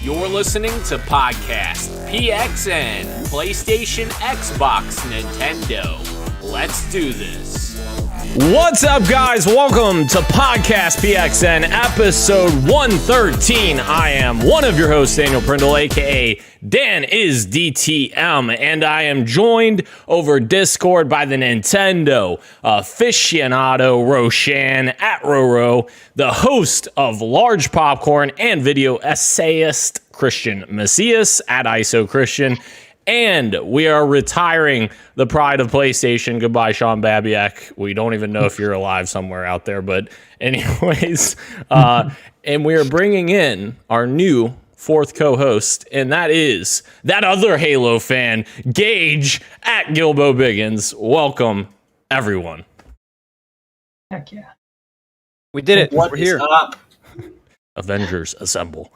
You're listening to Podcast PXN, PlayStation, Xbox, Nintendo. Let's do this. What's up, guys? Welcome to Podcast PXN, episode 113. I am one of your hosts, Daniel Prindle, aka Dan is DTM, and I am joined over Discord by the Nintendo aficionado Roshan at Roro, the host of Large Popcorn, and video essayist Christian Macias at ISO Christian. And we are retiring the pride of PlayStation. Goodbye, Sean Babiak. We don't even know if you're alive somewhere out there. But anyways, and we are bringing in our new fourth co-host, and that is that other Halo fan, Gage at Gilbo Biggins. Welcome, everyone. Heck yeah. We did it. What We're here. Up? Avengers Assemble.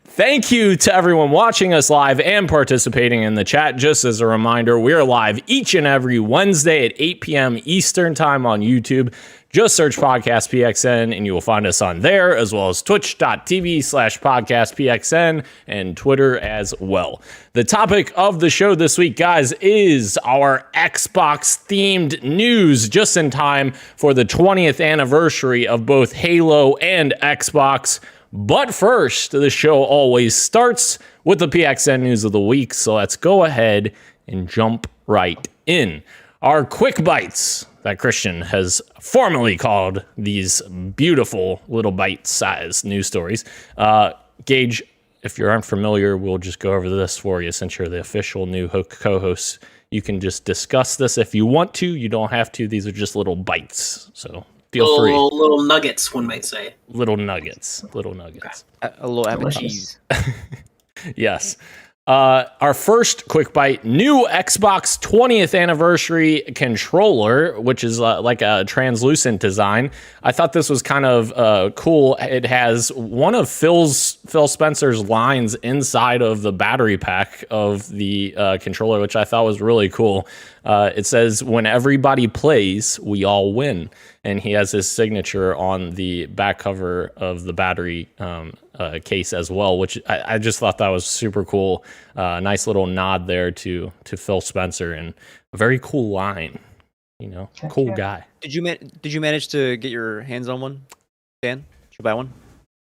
Thank you to everyone watching us live and participating in the chat. Just as a reminder, we are live each and every Wednesday at 8 p.m. Eastern time on YouTube. Just search Podcast PXN and you will find us on there, as well as twitch.tv/podcastpxn and Twitter as well. The topic of the show this week, guys, is our Xbox themed news, just in time for the 20th anniversary of both Halo and Xbox. But first, the show always starts with the PXN news of the week, so let's go ahead and jump right in. Our quick bites that Christian has formally called these beautiful little bite-sized news stories. Gage, if you're unfamiliar, we'll just go over this for you since you're the official new co-host. You can just discuss this if you want to. You don't have to. These are just little bites, so feel free. Little nuggets, one might say. Little nuggets. Okay. A little appetizer. Yes. Our first quick bite, new Xbox 20th anniversary controller, which is like a translucent design. I thought this was kind of cool. It has one of Phil Spencer's lines inside of the battery pack of the controller, which I thought was really cool. It says, "When everybody plays, we all win." And he has his signature on the back cover of the battery case as well, which I just thought that was super cool. Nice little nod there to Phil Spencer, and a very cool line. You know, cool guy. Did you manage to get your hands on one, Dan? Did you buy one?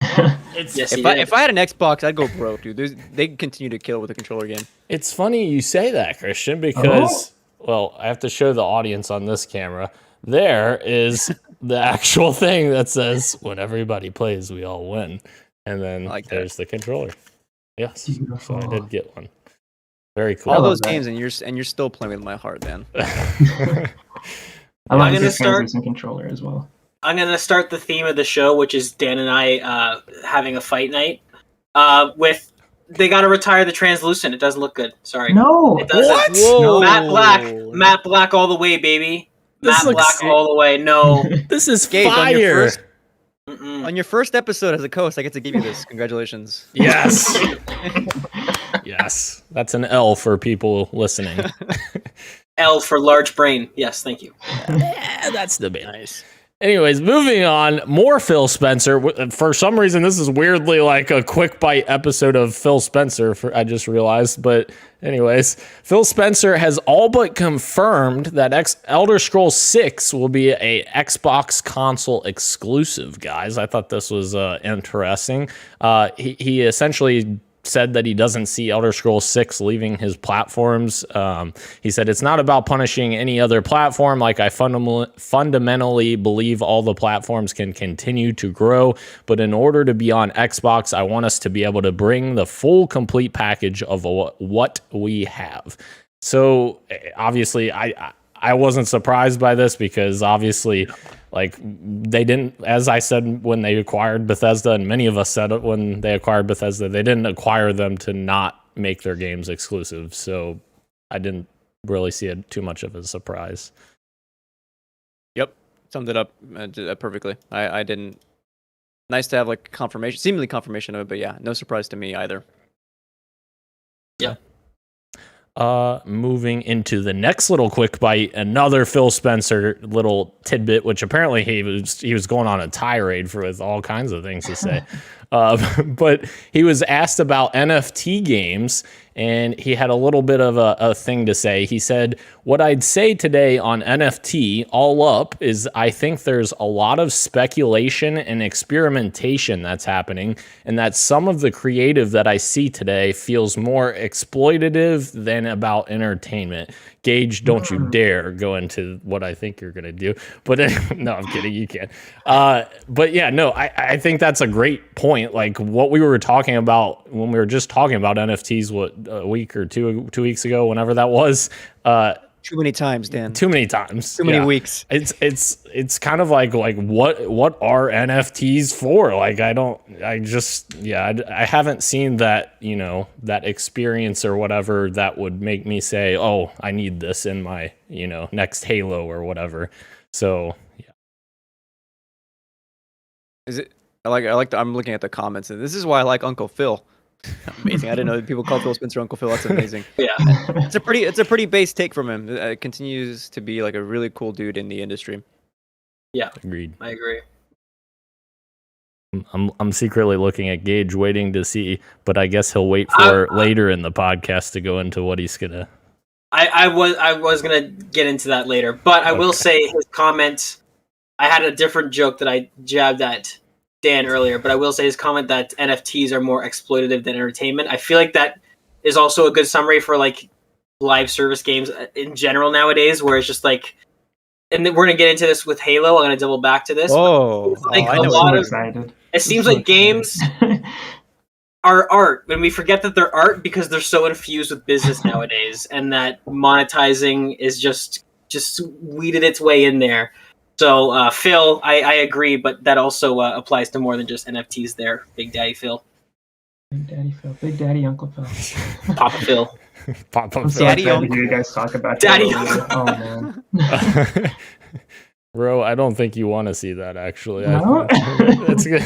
If I had an Xbox, I'd go broke, dude. They continue to kill with the controller game. It's funny you say that, Christian, because well, I have to show the audience on this camera. There is the actual thing that says, "When everybody plays, we all win." And then there's the controller. Yes. So I did get one. Very cool. All those games, and you're still playing with my heart, man. I'm gonna start controller as well. I'm gonna start the theme of the show, which is Dan and I having a fight night. With they gotta retire the translucent. It doesn't look good. Sorry. No. It doesn't. What? No. Matte Black all the way, baby. Matte Black all the way. No. This is Gabe, fire. On your first episode as a co-host, I get to give you this. Congratulations. Yes. Yes. That's an L for people listening. L for large brain. Yes, thank you. Yeah, that's the bit. Nice. Anyways, moving on, more Phil Spencer. For some reason, this is weirdly like a quick bite episode of Phil Spencer, I just realized. But anyways, Phil Spencer has all but confirmed that Elder Scrolls 6 will be a Xbox console exclusive, guys. I thought this was interesting. He essentially said that he doesn't see Elder Scrolls 6 leaving his platforms. He said, "It's not about punishing any other platform. Like, I fundamentally believe all the platforms can continue to grow. But in order to be on Xbox, I want us to be able to bring the full, complete package of what we have." So, obviously, I wasn't surprised by this because, obviously, like, they didn't, as I said when they acquired Bethesda, and many of us said it when they acquired Bethesda, they didn't acquire them to not make their games exclusive. So I didn't really see it too much of a surprise. Yep, summed it up perfectly. I didn't. Nice to have like confirmation, seemingly confirmation of it, but yeah, no surprise to me either. Yeah. Moving into the next little quick bite, another Phil Spencer little tidbit, which apparently he was going on a tirade with all kinds of things to say. But he was asked about NFT games, and he had a little bit of a thing to say. He said, "What I'd say today on NFT, all up, is I think there's a lot of speculation and experimentation that's happening, and that some of the creative that I see today feels more exploitative than about entertainment. Gage, don't you dare go into what I think you're going to do." But no, I'm kidding. You can't. But yeah, no, I think that's a great point. Like what we were talking about when we were just talking about NFTs, a week or two weeks ago, whenever that was. Too many times, Dan. Too many times. Too many weeks. It's kind of like what are NFTs for? Like I haven't seen that, that experience or whatever that would make me say, "Oh, I need this in my, next Halo or whatever." So, yeah. Is it I'm looking at the comments, and this is why I like Uncle Phil. Amazing. I didn't know that people call Phil Spencer Uncle Phil. That's amazing. Yeah. It's a pretty base take from him. It continues to be like a really cool dude in the industry. Yeah. Agreed. I agree. I'm secretly looking at Gage, waiting to see, but I guess he'll wait for later in the podcast to go into what he's gonna. I was gonna get into that later, but I will say his comment. I had a different joke that I jabbed at Dan earlier, but I will say his comment that NFTs are more exploitative than entertainment. I feel like that is also a good summary for like live service games in general nowadays, where it's just like, and we're gonna get into this with Halo. I'm gonna double back to this. Oh, like I'm so excited. It seems like games are art, and we forget that they're art because they're so infused with business nowadays, and that monetizing is just weeded its way in there. So, Phil, I agree, but that also applies to more than just NFTs there, Big Daddy Phil. Big Daddy Phil. Big Daddy Uncle Phil. Papa Phil. Papa I'm so Daddy excited to hear you guys talk about Daddy Halo. Oh, man. Bro, I don't think you want to see that, actually. No? That's good.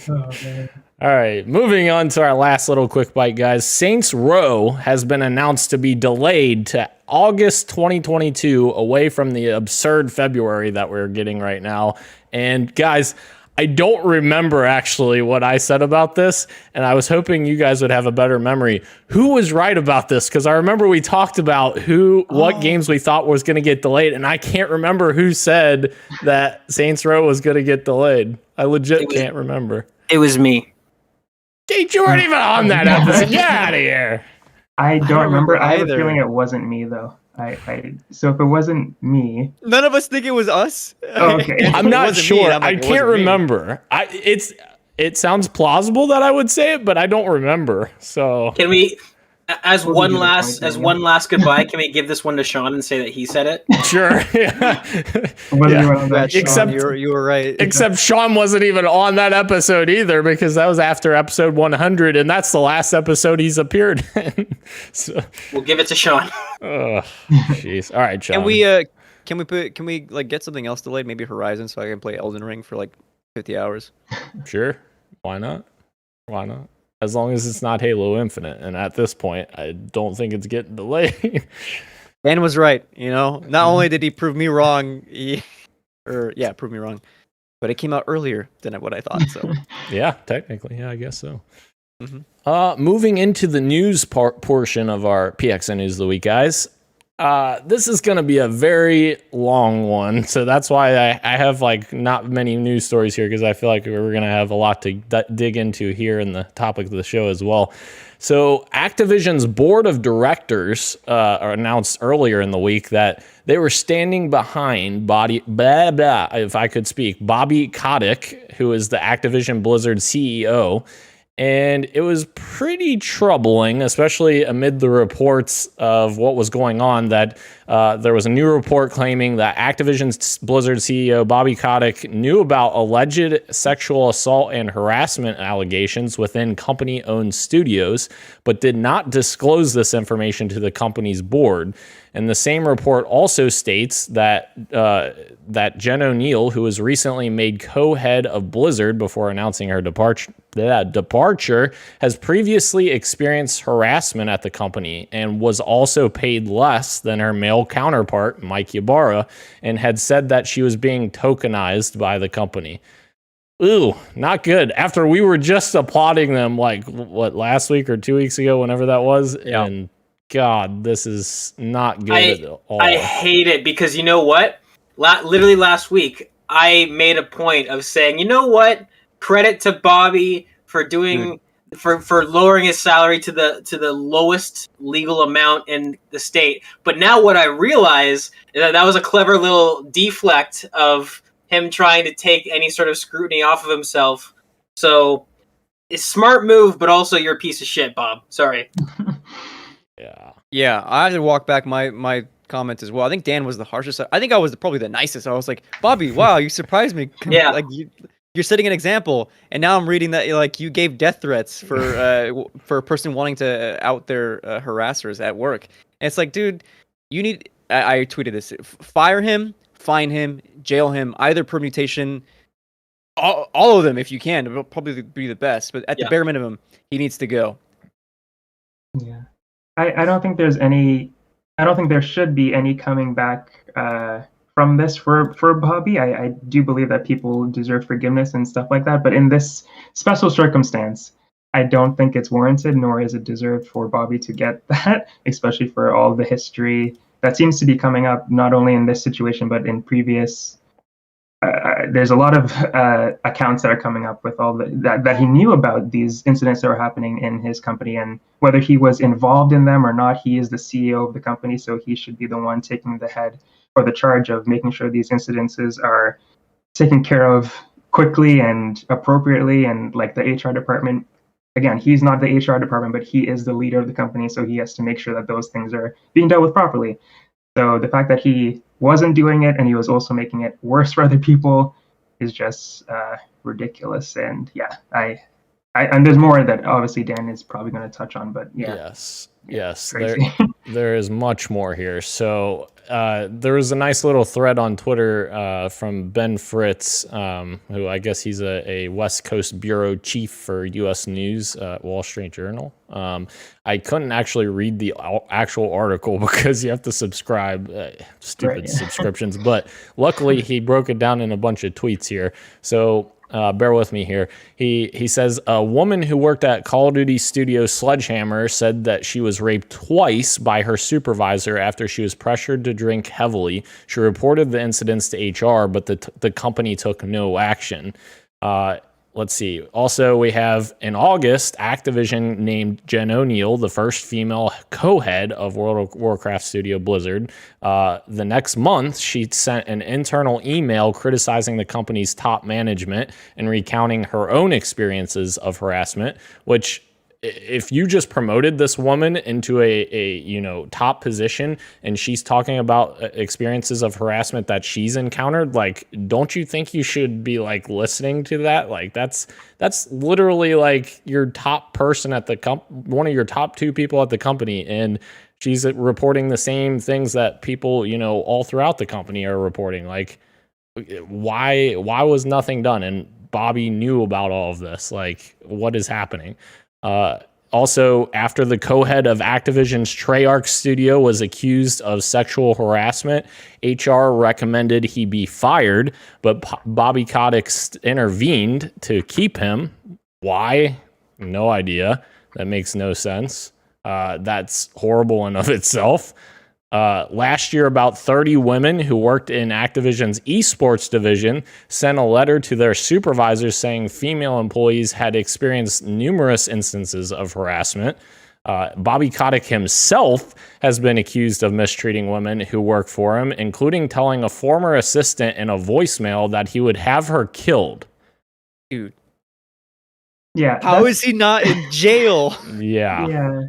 Oh, man. All right, moving on to our last little quick bite, guys. Saints Row has been announced to be delayed to August 2022, away from the absurd February that we're getting right now. And guys, I don't remember actually what I said about this, and I was hoping you guys would have a better memory. Who was right about this? Because I remember we talked about what games we thought was going to get delayed, and I can't remember who said that Saints Row was going to get delayed. I legit can't remember. It was me. Gage, you weren't even on that episode. Get out of here. I don't remember. I have a either. feeling it wasn't me, though. So if it wasn't me... None of us think it was us. Oh, okay. I'm not sure. I can't remember. remember. It sounds plausible that I would say it, but I don't remember. So Can we, as What one would you last like, Daniel? goodbye, can we give this one to Sean and say that he said it? sure. Yeah. Wasn't Yeah. even on that Except- show. you were right. Except Sean wasn't even on that episode either, because that was after episode 100, and that's the last episode he's appeared in. So, We'll give it to Sean. jeez. All right, Sean. Can we like get something else delayed? Maybe Horizon, so I can play Elden Ring for like 50 hours. Sure. Why not? Why not? As long as it's not Halo Infinite, and at this point, I don't think it's getting delayed. Dan was right. Not only did he prove me wrong, prove me wrong, but it came out earlier than what I thought. So Yeah, technically, yeah, I guess so. Mhm. Moving into the news portion of our PXN News of the Week, guys. This is going to be a very long one, so that's why I have like not many news stories here, because I feel like we're going to have a lot to dig into here in the topic of the show as well. So Activision's board of directors announced earlier in the week that they were standing behind Bobby Kotick, who is the Activision Blizzard CEO. And it was pretty troubling, especially amid the reports of what was going on, that there was a new report claiming that Activision's Blizzard CEO Bobby Kotick knew about alleged sexual assault and harassment allegations within company-owned studios, but did not disclose this information to the company's board. And the same report also states that that Jen O'Neill, who was recently made co-head of Blizzard before announcing her departure, has previously experienced harassment at the company and was also paid less than her male counterpart, Mike Ybarra, and had said that she was being tokenized by the company. Ooh, not good. After we were just applauding them like what last week or 2 weeks ago, whenever that was, and God, this is not good at all. I hate it because you know what? Literally last week, I made a point of saying, you know what? Credit to Bobby for doing for lowering his salary to the lowest legal amount in the state. But now what I realize is that was a clever little deflect of him trying to take any sort of scrutiny off of himself. So it's a smart move, but also you're a piece of shit, Bob. Sorry. Yeah, I had to walk back my comments as well. I think Dan was the harshest. I think I was probably the nicest. I was like, Bobby, wow, you surprised me. Yeah. Like you're setting an example, and now I'm reading that like you gave death threats for a person wanting to out their harassers at work. And it's like, dude, you need. I tweeted this: fire him, fine him, jail him, either permutation, all of them if you can. It'll probably be the best, but at the bare minimum, he needs to go. Yeah, I don't think there's any. I don't think there should be any coming back from this for Bobby. I do believe that people deserve forgiveness and stuff like that, but in this special circumstance, I don't think it's warranted, nor is it deserved for Bobby to get that, especially for all the history that seems to be coming up, not only in this situation, but in previous. There's a lot of accounts that are coming up with all that he knew about these incidents that were happening in his company, and whether he was involved in them or not, he is the CEO of the company, so he should be the one taking the head or the charge of making sure these incidences are taken care of quickly and appropriately. And like the HR department, again, he's not the HR department, but he is the leader of the company, so he has to make sure that those things are being dealt with properly. So the fact that he wasn't doing it and he was also making it worse for other people is just ridiculous. And yeah, I and there's more that obviously Dan is probably going to touch on, but yeah. Yes, there is much more here. So there was a nice little thread on Twitter from Ben Fritz, who I guess he's a West Coast bureau chief for U.S. News, Wall Street Journal. I couldn't actually read the actual article because you have to subscribe, stupid subscriptions. But luckily, he broke it down in a bunch of tweets here. So bear with me here. He says a woman who worked at Call of Duty Studio Sledgehammer said that she was raped twice by her supervisor after she was pressured to drink heavily. She reported the incidents to HR, but the company took no action. Let's see. Also, we have in August, Activision named Jen O'Neill the first female co-head of World of Warcraft studio Blizzard. The next month, she sent an internal email criticizing the company's top management and recounting her own experiences of harassment, which if you just promoted this woman into a top position and she's talking about experiences of harassment that she's encountered, like, don't you think you should be like listening to that? Like that's literally like your top person at the one of your top two people at the company, and she's reporting the same things that people, all throughout the company are reporting. Like, why was nothing done? And Bobby knew about all of this. Like, what is happening? Also, after the co-head of Activision's Treyarch studio was accused of sexual harassment, HR recommended he be fired, but Bobby Kotick intervened to keep him. Why? No idea. That makes no sense. That's horrible in of itself. Last year, about 30 women who worked in Activision's esports division sent a letter to their supervisors saying female employees had experienced numerous instances of harassment. Bobby Kotick himself has been accused of mistreating women who work for him, including telling a former assistant in a voicemail that he would have her killed. Dude. Yeah. How is he not in jail? Yeah. Yeah.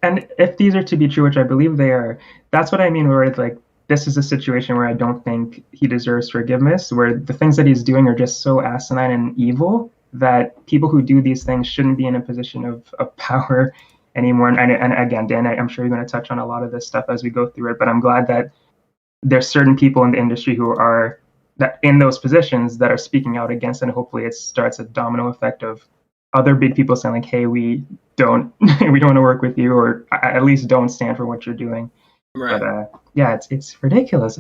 And if these are to be true, which I believe they are, that's what I mean where it's like, this is a situation where I don't think he deserves forgiveness, where the things that he's doing are just so asinine and evil that people who do these things shouldn't be in a position of power anymore. And again, Dan, I'm sure you're going to touch on a lot of this stuff as we go through it, but I'm glad that there's certain people in the industry who are that in those positions that are speaking out against it, and hopefully it starts a domino effect of other big people saying like, hey, we don't want to work with you, or at least don't stand for what you're doing. Right. But yeah, it's ridiculous.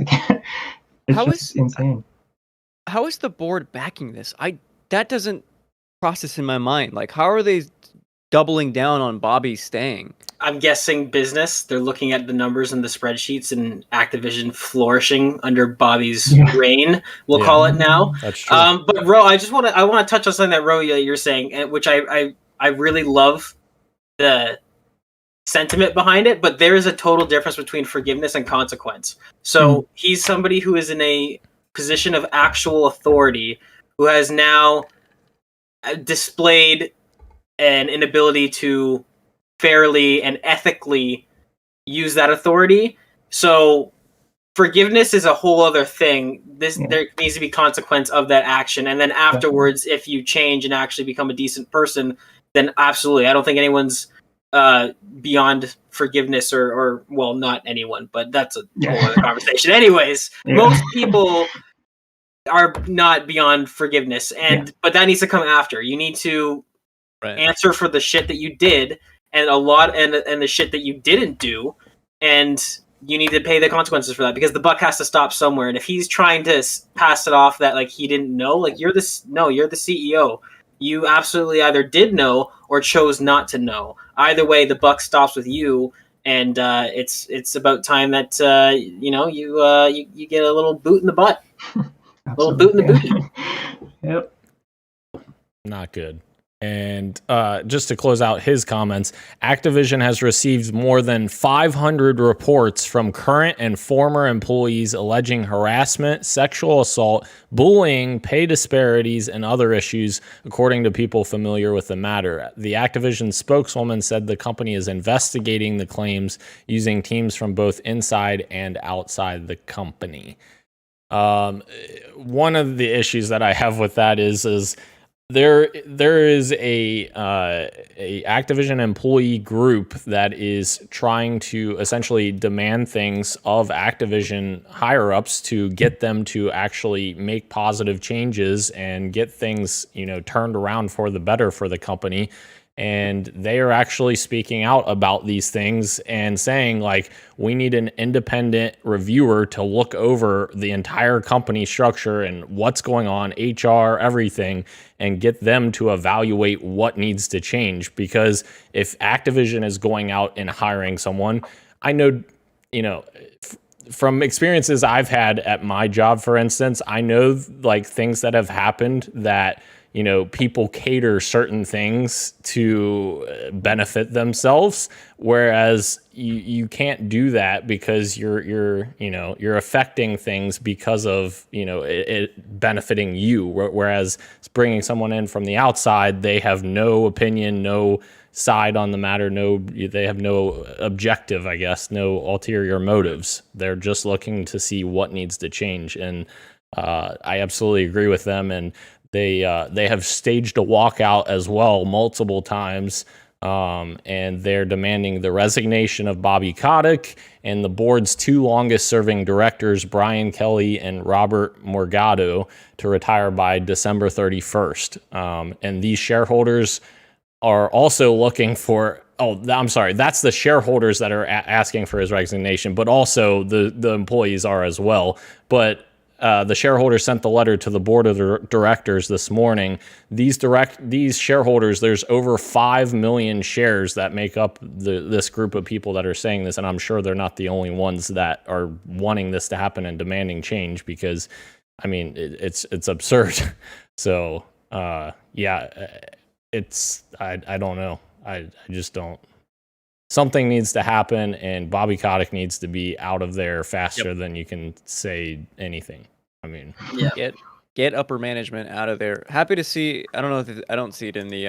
It's insane. How is the board backing this? that doesn't process in my mind. Like, how are they doubling down on Bobby staying? I'm guessing business. They're looking at the numbers in the spreadsheets and Activision flourishing under Bobby's reign. We'll call it now. That's true. But Ro, I want to touch on something that Ro you're saying, which I really love the sentiment behind it. But there is a total difference between forgiveness and consequence. So he's somebody who is in a position of actual authority, who has now displayed an inability to fairly and ethically use that authority. So forgiveness is a whole other thing. There needs to be consequence of that action, and then afterwards, if you change and actually become a decent person, then absolutely, I don't think anyone's beyond forgiveness, or well, not anyone, but that's a whole other conversation. Anyways, most people are not beyond forgiveness, but that needs to come after. You need to answer for the shit that you did, and and the shit that you didn't do, and you need to pay the consequences for that, because the buck has to stop somewhere. And if he's trying to pass it off that like he didn't know, like you're the CEO. You absolutely either did know or chose not to know. Either way, the buck stops with you, and it's about time that you get a little boot in the butt, a little boot in the booty. Yep. Not good. And just to close out his comments, Activision has received more than 500 reports from current and former employees alleging harassment, sexual assault, bullying, pay disparities, and other issues, according to people familiar with the matter. The Activision spokeswoman said the company is investigating the claims using teams from both inside and outside the company. One of the issues that I have with that is there is a Activision employee group that is trying to essentially demand things of Activision higher ups to get them to actually make positive changes and get things, turned around for the better for the company. And they are actually speaking out about these things and saying, like, we need an independent reviewer to look over the entire company structure and what's going on, HR, everything, and get them to evaluate what needs to change. Because if Activision is going out and hiring someone, I know, from experiences I've had at my job, for instance, I know like things that have happened that, people cater certain things to benefit themselves, whereas you can't do that because you're affecting things because of, it benefiting you. Whereas bringing someone in from the outside, they have no opinion, no side on the matter, they have no objective, I guess, no ulterior motives. They're just looking to see what needs to change. And I absolutely agree with them. And they have staged a walkout as well multiple times, and they're demanding the resignation of Bobby Kotick and the board's two longest-serving directors, Brian Kelly and Robert Morgado, to retire by December 31st. And these shareholders are also looking for... Oh, I'm sorry. That's the shareholders that are asking for his resignation, but also the employees are as well. But the shareholders sent the letter to the board of directors this morning. These shareholders, there's over 5 million shares that make up this group of people that are saying this, and I'm sure they're not the only ones that are wanting this to happen and demanding change, because, I mean, it's absurd. So, I don't know. I just don't. Something needs to happen, and Bobby Kotick needs to be out of there faster than you can say anything. I mean, get upper management out of there. Happy to see. I don't know if I don't see it in the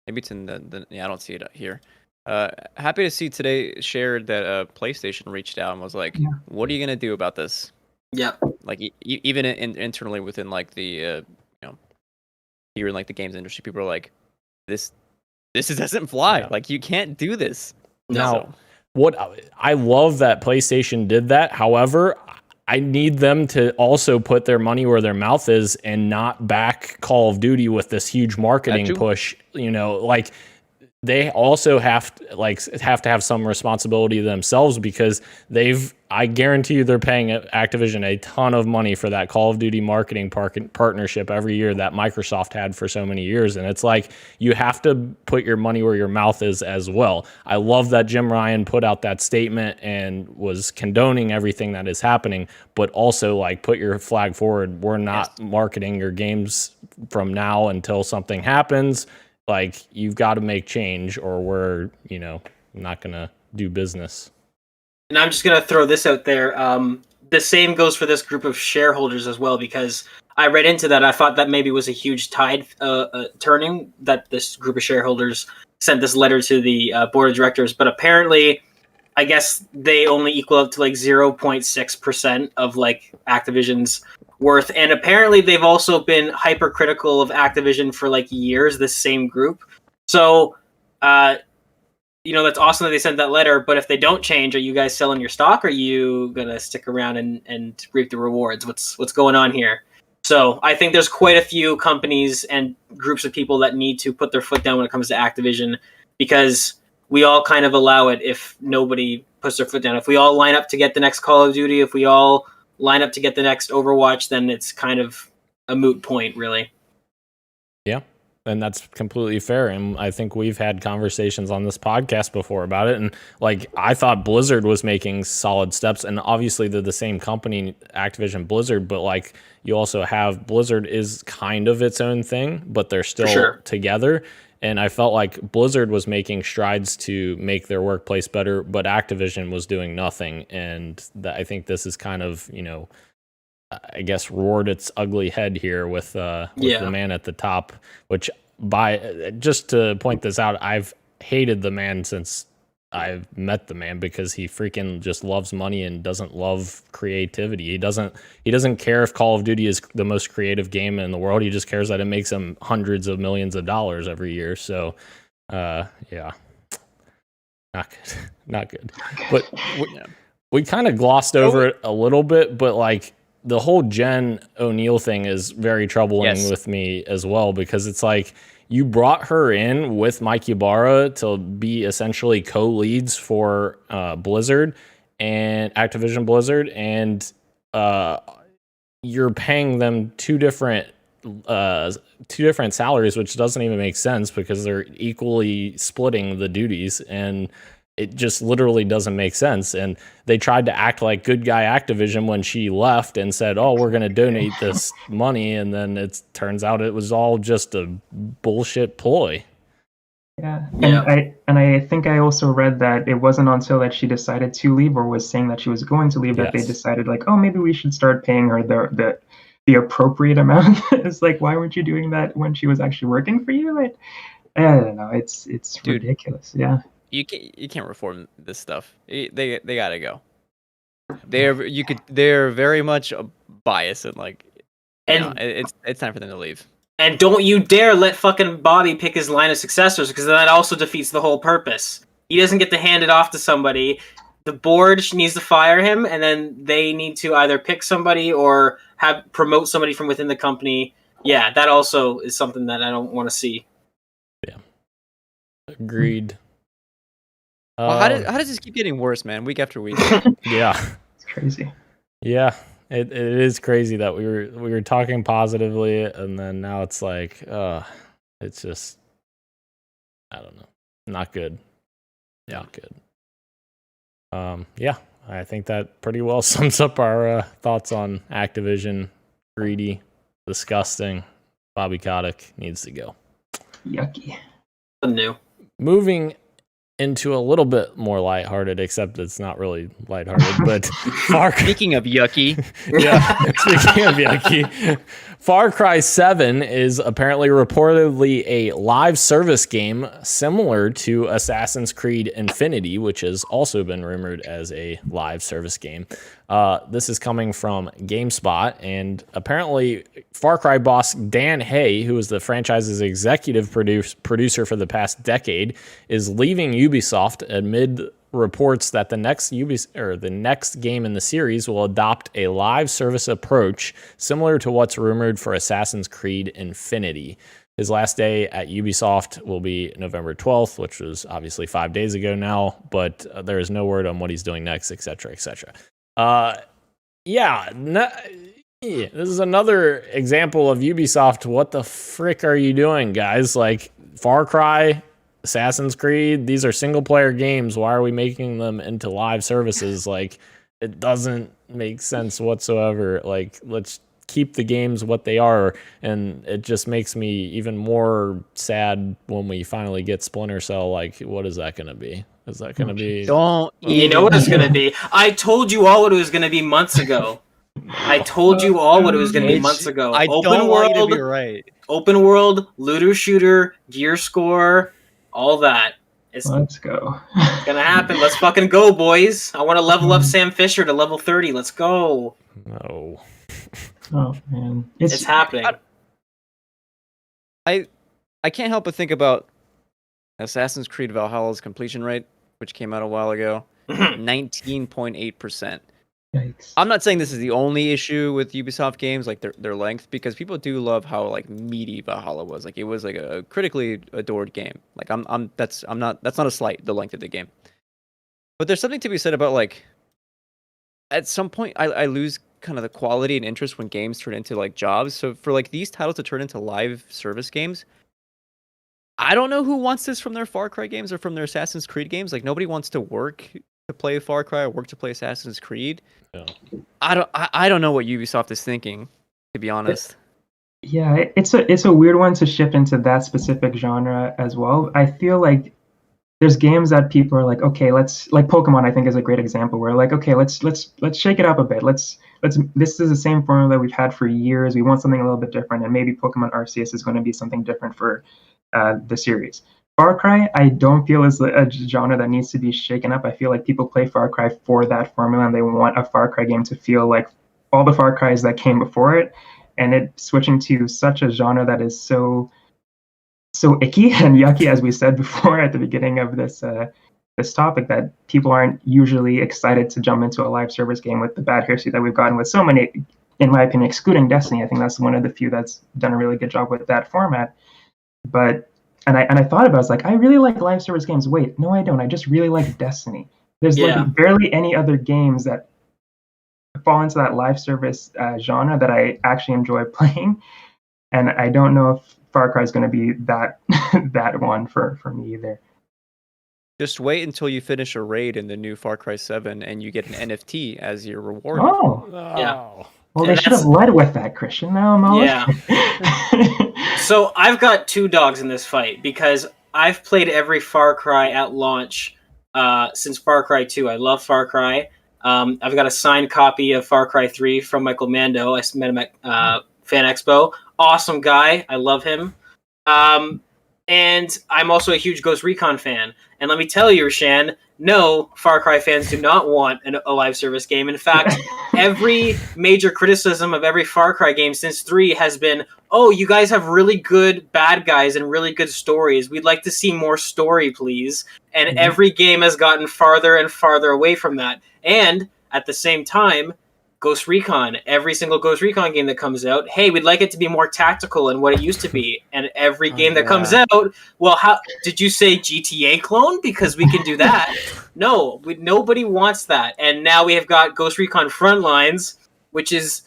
maybe it's in the I don't see it here. Happy to see today shared that PlayStation reached out and was like, "What are you gonna do about this?" Yeah, like even internally within like the here in like the games industry, people are like, "This doesn't fly. Yeah. Like, you can't do this." Now, what I love that PlayStation did that. However, I need them to also put their money where their mouth is and not back Call of Duty with this huge marketing push. Like, they also have to have some responsibility themselves, because I guarantee you they're paying Activision a ton of money for that Call of Duty marketing partnership every year that Microsoft had for so many years. And it's like, you have to put your money where your mouth is as well. I love that Jim Ryan put out that statement and was condoning everything that is happening, but also like, put your flag forward. We're not marketing your games from now until something happens. Like, you've got to make change, or we're, not going to do business. And I'm just going to throw this out there. The same goes for this group of shareholders as well, because I read into that. I thought that maybe was a huge tide turning, that this group of shareholders sent this letter to the board of directors. But apparently, I guess they only equal up to like 0.6% of like Activision's worth. And apparently they've also been hypercritical of Activision for like years, this same group. So, that's awesome that they sent that letter, but if they don't change, are you guys selling your stock? Or are you going to stick around and reap the rewards? What's going on here? So I think there's quite a few companies and groups of people that need to put their foot down when it comes to Activision, because we all kind of allow it if nobody puts their foot down. If we all line up to get the next Call of Duty, if we all line up to get the next Overwatch, then it's kind of a moot point, really. Yeah, and that's completely fair. And I think we've had conversations on this podcast before about it. And like, I thought Blizzard was making solid steps, and obviously they're the same company, Activision Blizzard, but like, you also have Blizzard is kind of its own thing, but they're still together. And I felt like Blizzard was making strides to make their workplace better, but Activision was doing nothing. And I think this is kind of, I guess, roared its ugly head here with the man at the top, which, just to point this out, I've hated the man since I've met the man, because he freaking just loves money and doesn't love creativity. He doesn't care if Call of Duty is the most creative game in the world. He just cares that it makes him hundreds of millions of dollars every year. So, not good. But we kind of glossed over it a little bit, but like, the whole Jen O'Neill thing is very troubling with me as well, because it's like, you brought her in with Mike Ybarra to be essentially co-leads for Blizzard and Activision Blizzard, and you're paying them two different salaries, which doesn't even make sense, because they're equally splitting the duties, and it just literally doesn't make sense. And they tried to act like good guy Activision when she left and said, "Oh, we're going to donate this money," and then it turns out it was all just a bullshit ploy. Yeah, and I think I also read that it wasn't until that she decided to leave, or was saying that she was going to leave, that they decided like, oh, maybe we should start paying her the appropriate amount. It's like, why weren't you doing that when she was actually working for you? I don't know. It's ridiculous. Yeah. You can't reform this stuff. They gotta go. They're very much biased, and like, it's time for them to leave. And don't you dare let fucking Bobby pick his line of successors, because that also defeats the whole purpose. He doesn't get to hand it off to somebody. The board needs to fire him, and then they need to either pick somebody or promote somebody from within the company. Yeah, that also is something that I don't want to see. Yeah, agreed. Well, how does this keep getting worse, man? Week after week. Yeah, it's crazy. Yeah, it is crazy that we were talking positively, and then now it's like, it's just, I don't know, not good. Yeah, not good. Yeah, I think that pretty well sums up our thoughts on Activision. Greedy, disgusting. Bobby Kotick needs to go. Yucky. New. Moving into a little bit more lighthearted, except it's not really lighthearted, but Speaking of yucky. Yeah, speaking of yucky, Far Cry 7 is apparently reportedly a live service game similar to Assassin's Creed Infinity, which has also been rumored as a live service game. This is coming from GameSpot, and apparently Far Cry boss Dan Hay, who is the franchise's executive producer for the past decade, is leaving Ubisoft amid reports that the next game in the series will adopt a live service approach similar to what's rumored for Assassin's Creed Infinity. His last day at Ubisoft will be November 12th, which was obviously 5 days ago now, but there is no word on what he's doing next, etc., etc. This is another example of Ubisoft. What the frick are you doing, guys? Like, Far Cry, Assassin's Creed, these are single-player games. Why are we making them into live services? Like, it doesn't make sense whatsoever. Like, let's keep the games what they are, and it just makes me even more sad when we finally get Splinter Cell. Like, what is that going to be? Is that going to be... You know what it's going to be. I told you all what it was going to be months ago. I told you all what it was going to be months ago. Open world, right? Open world, looter shooter, gear score, all that. Let's go. It's gonna happen. Let's fucking go, boys. I want to level up Sam Fisher to level 30. Let's go. No. Oh man, it's happening. I can't help but think about Assassin's Creed Valhalla's completion rate, which came out a while ago, 19.8%. Yikes. I'm not saying this is the only issue with Ubisoft games, like their length, because people do love how like meaty Valhalla was. Like it was like a critically adored game. Like that's not a slight, the length of the game. But there's something to be said about like at some point I lose kind of the quality and interest when games turn into like jobs. So for like these titles to turn into live service games, I don't know who wants this from their Far Cry games or from their Assassin's Creed games. Like nobody wants to work to play Far Cry or work to play Assassin's Creed. Yeah. I don't know what Ubisoft is thinking, to be honest. Yeah, it's a weird one to shift into that specific genre as well. I feel like there's games that people are like, okay, let's like Pokemon. I think is a great example where like, okay, let's shake it up a bit. Let's this is the same formula we've had for years. We want something a little bit different, and maybe Pokemon Arceus is going to be something different for the series. Far Cry, I don't feel is a genre that needs to be shaken up. I feel like people play Far Cry for that formula, and they want a Far Cry game to feel like all the Far Cries that came before it. And it switching to such a genre that is so icky and yucky, as we said before at the beginning of this topic, that people aren't usually excited to jump into a live service game with the bad history that we've gotten with so many. In my opinion, excluding Destiny, I think that's one of the few that's done a really good job with that format. But And I thought about it, I was like, I really like live service games. Wait, no, I don't. I just really like Destiny. There's like barely any other games that fall into that live service genre that I actually enjoy playing. And I don't know if Far Cry is going to be that one for me either. Just wait until you finish a raid in the new Far Cry 7 and you get an NFT as your reward. Oh. Yeah. Well, they should have led with that, Christian. Now I'm all So I've got two dogs in this fight because I've played every Far Cry at launch since Far Cry 2. I love Far Cry. I've got a signed copy of Far Cry 3 from Michael Mando. I met him at Fan Expo. Awesome guy. I love him. And I'm also a huge Ghost Recon fan. And let me tell you, Shan, no, Far Cry fans do not want a live service game. In fact, every major criticism of every Far Cry game since 3 has been, oh, you guys have really good bad guys and really good stories. We'd like to see more story, please. And every game has gotten farther and farther away from that. And at the same time, Ghost Recon, every single Ghost Recon game that comes out, hey, we'd like it to be more tactical than what it used to be. And every game that comes out, well, how did you say GTA clone? Because we can do that. No, nobody wants that. And now we have got Ghost Recon Frontlines, which is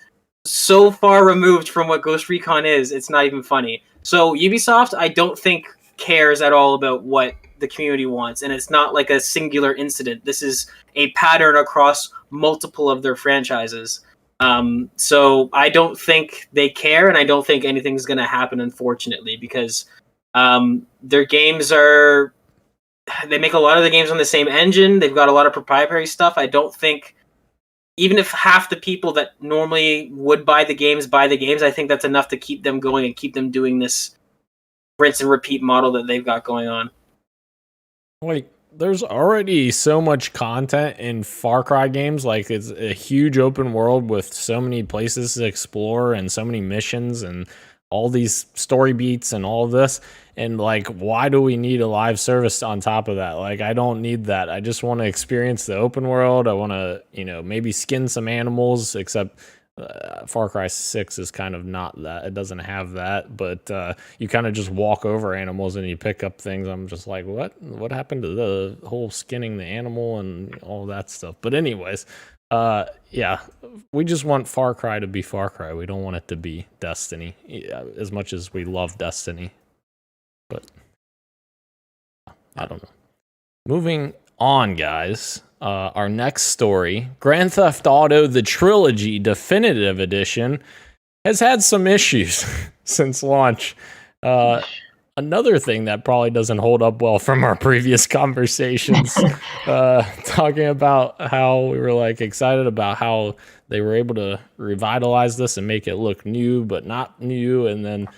so far removed from what Ghost Recon is, it's not even funny. So Ubisoft, I don't think cares at all about what the community wants, and it's not like a singular incident. This is a pattern across multiple of their franchises. So I don't think they care, and I don't think anything's going to happen, unfortunately, because their games they make a lot of the games on the same engine. They've got a lot of proprietary stuff. I don't think, even if half the people that normally would buy the games, I think that's enough to keep them going and keep them doing this rinse and repeat model that they've got going on. Like, there's already so much content in Far Cry games. Like, it's a huge open world with so many places to explore and so many missions and all these story beats and all of this. And, like, why do we need a live service on top of that? Like, I don't need that. I just want to experience the open world. I want to, maybe skin some animals, except Far Cry 6 is kind of not that. It doesn't have that, but you kind of just walk over animals and you pick up things. I'm just like, what happened to the whole skinning the animal and all that stuff? But anyways, yeah, we just want Far Cry to be Far Cry. We don't want it to be Destiny, as much as we love Destiny. But I don't know. Moving on, guys. Our next story, Grand Theft Auto The Trilogy Definitive Edition, has had some issues since launch. Another thing that probably doesn't hold up well from our previous conversations, talking about how we were like excited about how they were able to revitalize this and make it look new, but not new. And then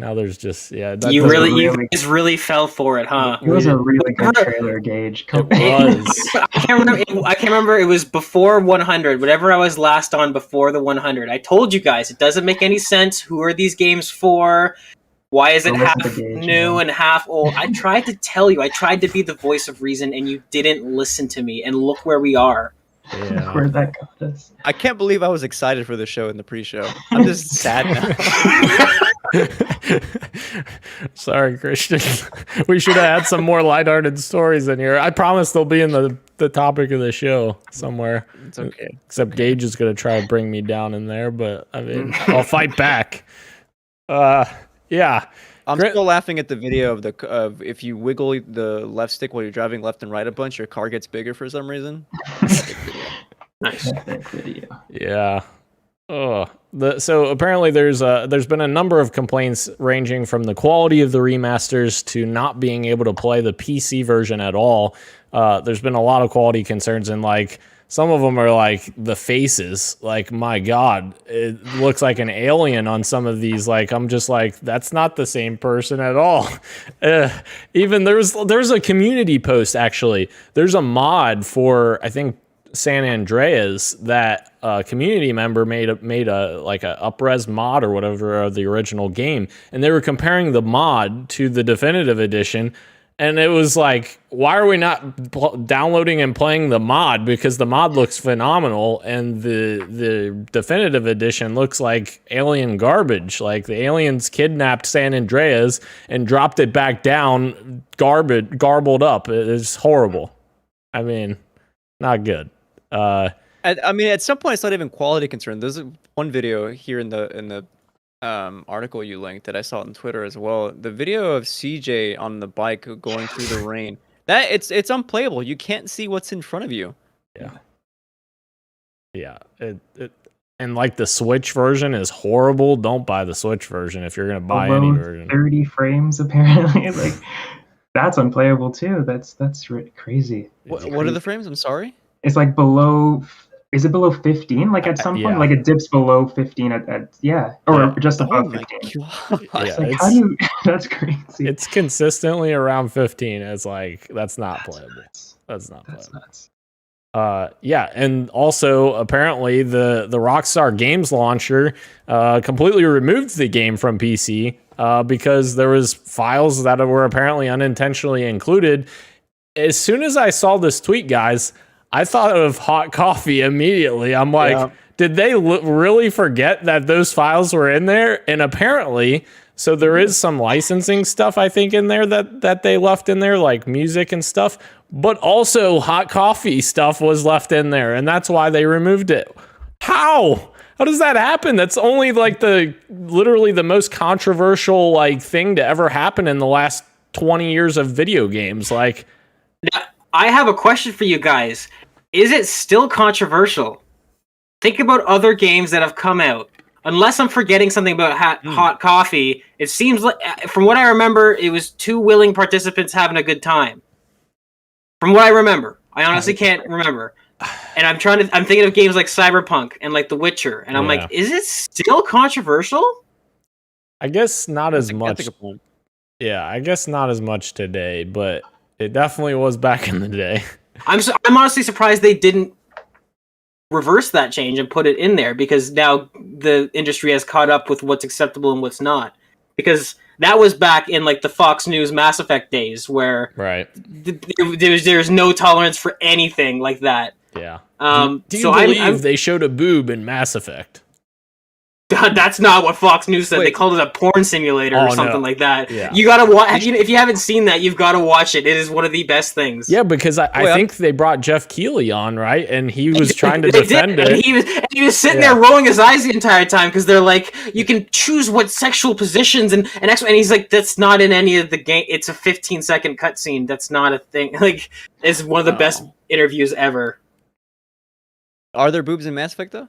now there's just, you guys really fell for it, huh? It was a really good trailer, Gage. It was. I can't remember. It was before 100. Whatever I was last on before the 100. I told you guys it doesn't make any sense. Who are these games for? Why is it half new and half old? I tried to tell you. I tried to be the voice of reason, and you didn't listen to me. And look where we are. Yeah. Where that got us. I can't believe I was excited for the show in the pre-show. I'm just sad now. Sorry, Christian. We should have had some more lighthearted stories in here. I promise they'll be in the topic of the show somewhere. It's okay. Except Gage is going to try to bring me down in there, but I mean, I'll fight back. Yeah. I'm still laughing at the video of if you wiggle the left stick while you're driving left and right a bunch, your car gets bigger for some reason. Nice. Video. Yeah. Oh, so apparently there's been a number of complaints ranging from the quality of the remasters to not being able to play the PC version at all. There's been a lot of quality concerns, and like some of them are like the faces. Like, my God, it looks like an alien on some of these. Like, I'm just like, that's not the same person at all. Even there's a community post, actually. There's a mod for, I think, San Andreas that a community member made a like a up-res mod or whatever of the original game, and they were comparing the mod to the definitive edition, and it was like, why are we not downloading and playing the mod? Because the mod looks phenomenal, and the definitive edition looks like alien garbage. Like, the aliens kidnapped San Andreas and dropped it back down, garbled up. It's horrible. I mean, not good. I mean, at some point, it's not even quality concern. There's one video here in the article you linked that I saw on Twitter as well. The video of CJ on the bike going through the rain. That it's unplayable. You can't see what's in front of you. Yeah. And like the Switch version is horrible. Don't buy the Switch version if you're gonna buy any version. 30 frames apparently. Like, that's unplayable too. That's crazy. What are the frames? I'm sorry. It's like below. Is it below 15? Like at some point, like it dips below 15 or just above 15. Yeah, like, how do you? That's crazy. It's consistently around 15. It's like, that's not playable. That's not playable. Nuts. Yeah, and also apparently the Rockstar Games launcher completely removed the game from PC because there was files that were apparently unintentionally included. As soon as I saw this tweet, guys, I thought of hot coffee immediately. I'm like, did they really forget that those files were in there? And apparently, so there is some licensing stuff, I think, in there that they left in there, like music and stuff. But also hot coffee stuff was left in there, and that's why they removed it. How? How does that happen? That's only like literally the most controversial like thing to ever happen in the last 20 years of video games. Like, now, I have a question for you guys. Is it still controversial? Think about other games that have come out. Unless I'm forgetting something about hot coffee, it seems like, from what I remember, it was two willing participants having a good time. From what I remember. I honestly can't remember. And I'm thinking of games like Cyberpunk and like The Witcher, and I'm like, is it still controversial? I guess not as much. Yeah, I guess not as much today, but it definitely was back in the day. I'm honestly surprised they didn't reverse that change and put it in there, because now the industry has caught up with what's acceptable and what's not. Because that was back in like the Fox News Mass Effect days, where there's no tolerance for anything like that. Yeah. Do you believe they showed a boob in Mass Effect? God, that's not what Fox News said. Wait. They called it a porn simulator or something like that. Yeah. You gotta watch. If you haven't seen that, you've got to watch it. It is one of the best things. Yeah, because I think they brought Jeff Keighley on, right? And he was trying to They defend did. it. And he was sitting there rolling his eyes the entire time because they're like, you can choose what sexual positions and he's like, that's not in any of the game. It's a 15-second cutscene. That's not a thing. Like, it's one of the best interviews ever. Are there boobs in Mass Effect though?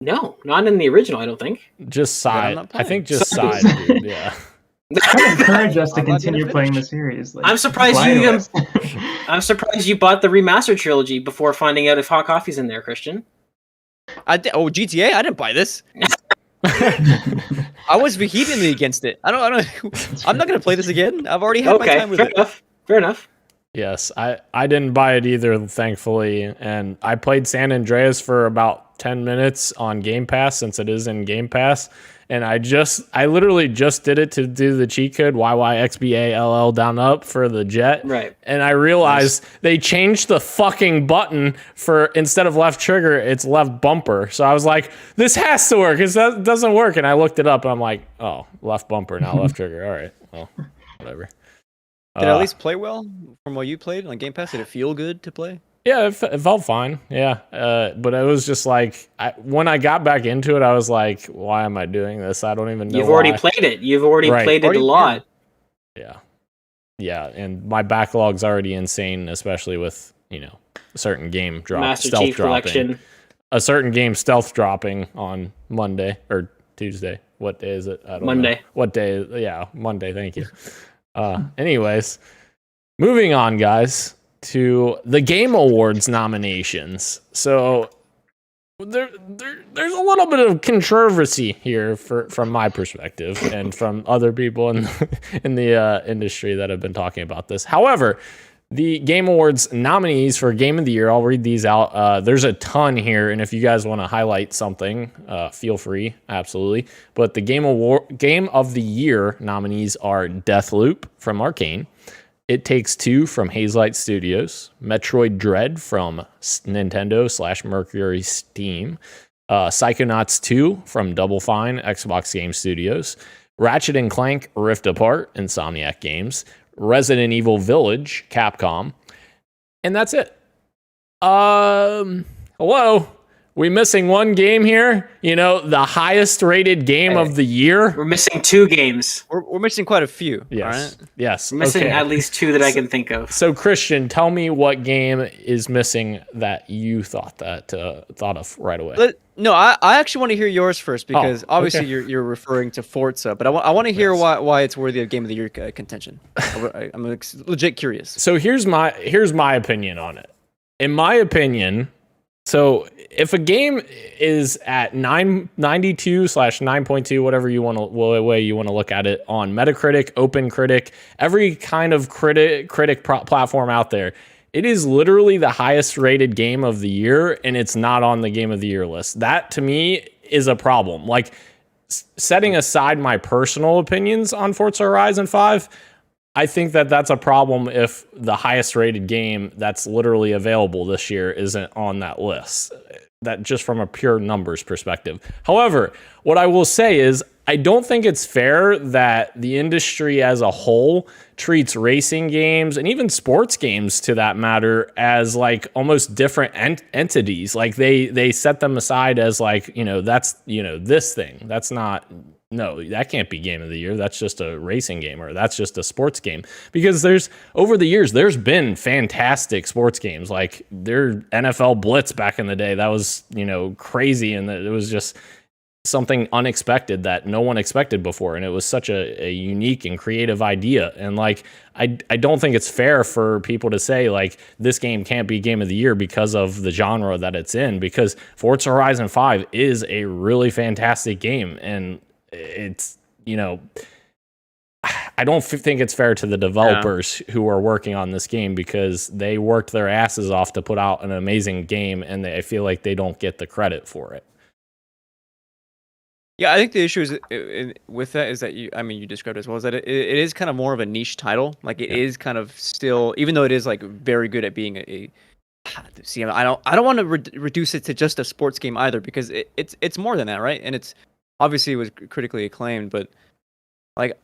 No, not in the original. I don't think. Just side. I think just Side. side, dude. Yeah. Encourage us to I'm not continue gonna playing the finish. series. Like, I'm surprised lie to you. us. I'm surprised you bought the remastered trilogy before finding out if Hot Coffee's in there, Christian. GTA? I didn't buy this. I was vehemently against it. I don't. I'm not gonna play this again. I've already had my time with it. Fair enough. Yes, I didn't buy it either, thankfully, and I played San Andreas for about 10 minutes on Game Pass since it is in Game Pass, and I literally just did it to do the cheat code YYXBALL down up for the jet, Right? And I realized they changed the fucking button for instead of left trigger, it's left bumper. So I was like, this has to work. It doesn't work, and I looked it up, and I'm like, oh, left bumper, not left trigger. All right, well, whatever. Did it at least play well from what you played on Game Pass? Did it feel good to play? Yeah, it felt fine. Yeah, but it was just like when I got back into it, I was like, "Why am I doing this? I don't even know." You've already played it. You've already played it a lot. Yeah, and my backlog's already insane, especially with a certain game Master stealth Chief dropping. Collection. A certain game stealth dropping on Monday or Tuesday. What day is it? I don't Monday. know. What day? Yeah, Monday. Thank you. Anyways, moving on, guys, to the Game Awards nominations. So there's a little bit of controversy here from my perspective and from other people in the industry that have been talking about this. However, the Game Awards nominees for Game of the Year, I'll read these out. There's a ton here, and if you guys want to highlight something, feel free, absolutely. But the Game of the Year nominees are Deathloop from Arcane, It Takes Two from Hazelight Studios, Metroid Dread from Nintendo/Mercury Steam, Psychonauts 2 from Double Fine, Xbox Game Studios, Ratchet & Clank Rift Apart, Insomniac Games, Resident Evil Village, Capcom, and that's it. Hello? We missing one game here? The highest rated game of the year? We're missing two games. We're missing quite a few. Yes. All right? Yes. We're missing okay. at least two that I can think of. So Christian, tell me what game is missing that you thought of right away. No, I actually want to hear yours first because obviously you're referring to Forza, but I want to hear why it's worthy of Game of the Year contention. I'm legit curious. So here's my opinion on it. In my opinion, so if a game is at 92/9.2, whatever way you want to look at it, on Metacritic, OpenCritic, every kind of critic platform out there, it is literally the highest rated game of the year, and it's not on the Game of the Year list. That to me is a problem. Like, setting aside my personal opinions on Forza Horizon 5, I think that's a problem if the highest rated game that's literally available this year isn't on that list. That just from a pure numbers perspective. However, what I will say is I don't think it's fair that the industry as a whole treats racing games and even sports games, to that matter, as like almost different entities. Like they set them aside as like, that's, this thing. That's not. No, that can't be Game of the Year. That's just a racing game, or that's just a sports game. Because over the years, there's been fantastic sports games. Like their NFL Blitz back in the day, that was, crazy. And it was just something unexpected that no one expected before. And it was such a unique and creative idea. And like, I don't think it's fair for people to say like this game can't be Game of the Year because of the genre that it's in, because Forza Horizon 5 is a really fantastic game. And it's, I don't think it's fair to the developers who are working on this game, because they worked their asses off to put out an amazing game, and I feel like they don't get the credit for it. Yeah, I think the issue with that is that you described it as well, is that it is kind of more of a niche title. Like it is kind of still, even though it is like very good at being I don't want to reduce it to just a sports game either, because it's more than that, right? And it's obviously it was critically acclaimed, but like,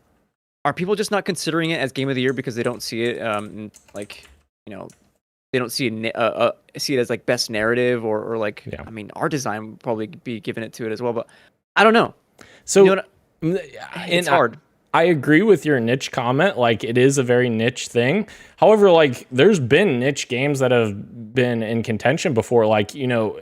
are people just not considering it as game of the year because they don't see it like, you know, they don't see see it as like best narrative or like, I mean, art design would probably be giving it to it as well, but I don't know. So you know it's hard. I agree with your niche comment. Like, it is a very niche thing. However, like, there's been niche games that have been in contention before. Like, you know,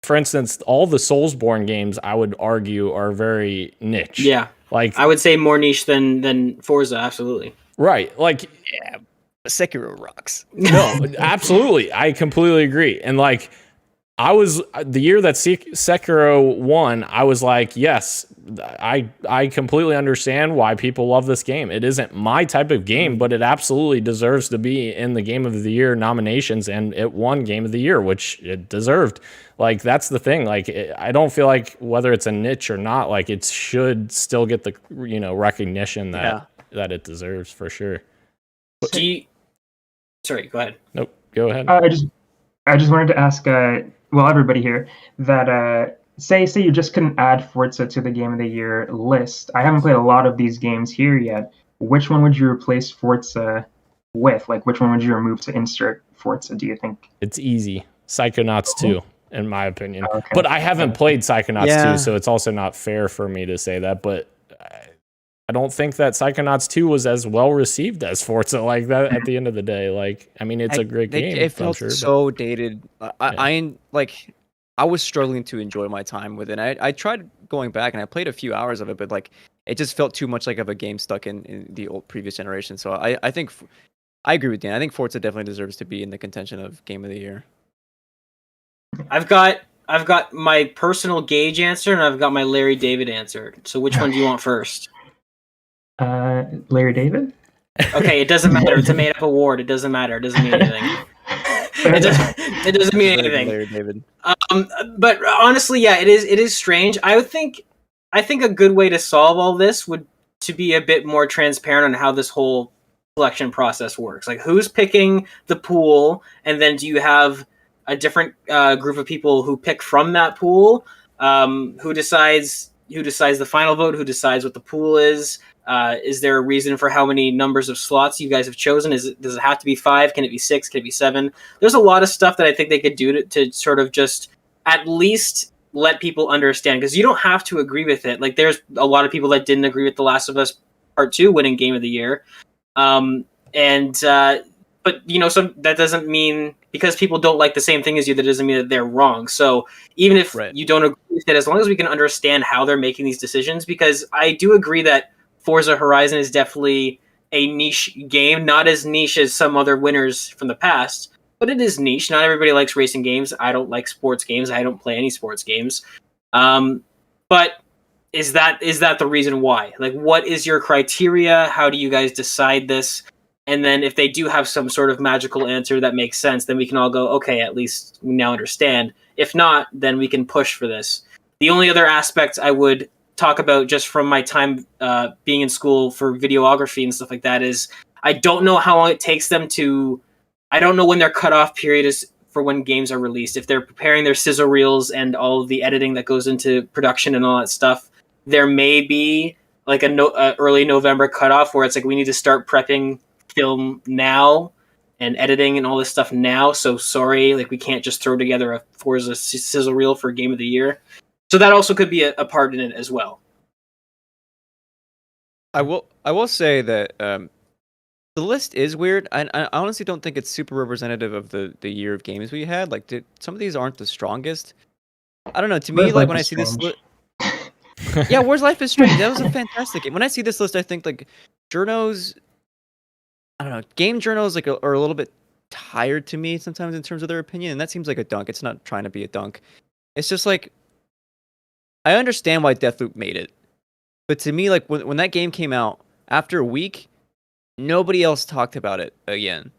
for instance, all the Soulsborne games, I would argue, are very niche. Yeah. Like, I would say more niche than Forza, absolutely. Right. Like, yeah, Sekiro rocks. No, absolutely. I completely agree. And like, I was the year that Sekiro won, I was like, yes, I completely understand why people love this game. It isn't my type of game, but it absolutely deserves to be in the Game of the Year nominations, and it won Game of the Year, which it deserved. Like, that's the thing. Like, I don't feel like whether it's a niche or not, like, it should still get the, you know, recognition that it deserves for sure. Sorry, go ahead. Nope, go ahead. I just wanted to ask, well, everybody here, that say you just couldn't add Forza to the Game of the Year list. I haven't played a lot of these games here yet. Which one would you replace Forza with? Like, which one would you remove to insert Forza, do you think? It's easy. Psychonauts 2, in my opinion. Okay. But I haven't played Psychonauts 2, so it's also not fair for me to say that. But I don't think that Psychonauts 2 was as well received as Forza like that at the end of the day. Like, I mean, it's a great game. It felt so dated. I was struggling to enjoy my time with it. I tried going back and I played a few hours of it, but like, it just felt too much like of a game stuck in the old previous generation. So I think I agree with Dan. I think Forza definitely deserves to be in the contention of Game of the Year. I've got my personal Gage answer and I've got my Larry David answer. So which one do you want first? Larry David? Okay, it doesn't matter. It's a made-up award. It doesn't matter. It doesn't mean anything. It doesn't mean anything. Larry David. But honestly, yeah, it is strange. I think a good way to solve all this would to be a bit more transparent on how this whole selection process works. Like, who's picking the pool, and then do you have a different group of people who pick from that pool? Who decides the final vote? Who decides what the pool is? Is there a reason for how many numbers of slots you guys have chosen? Does it have to be 5? Can it be 6? Can it be 7? There's a lot of stuff that I think they could do to sort of just at least let people understand, because you don't have to agree with it. Like, there's a lot of people that didn't agree with The Last of Us Part 2 winning Game of the Year. But you know, so that doesn't mean because people don't like the same thing as you, that doesn't mean that they're wrong. So even if you don't agree with it, as long as we can understand how they're making these decisions, because I do agree that Forza Horizon is definitely a niche game, not as niche as some other winners from the past, but it is niche. Not everybody likes racing games. I don't like sports games. I don't play any sports games. But is that the reason why? Like, what is your criteria? How do you guys decide this? And then if they do have some sort of magical answer that makes sense, then we can all go, okay, at least we now understand. If not, then we can push for this. The only other aspect I would talk about just from my time being in school for videography and stuff like that is I don't know how long it takes them to... I don't know when their cutoff period is for when games are released. If they're preparing their sizzle reels and all of the editing that goes into production and all that stuff, there may be like a early November cutoff where it's like we need to start prepping film now and editing and all this stuff now. So sorry, like we can't just throw together a Forza sizzle reel for Game of the Year. So that also could be a part in it as well. I will say that the list is weird. I honestly don't think it's super representative of the year of games we had. Like, some of these aren't the strongest. I don't know. To me, like when I see this list, yeah, Where's Life is Strange? That was a fantastic game. When I see this list, I think like journos. I don't know. Game journals like are a little bit tired to me sometimes in terms of their opinion, and that seems like a dunk. It's not trying to be a dunk. It's just like I understand why Deathloop made it, but to me, like when that game came out after a week, nobody else talked about it again.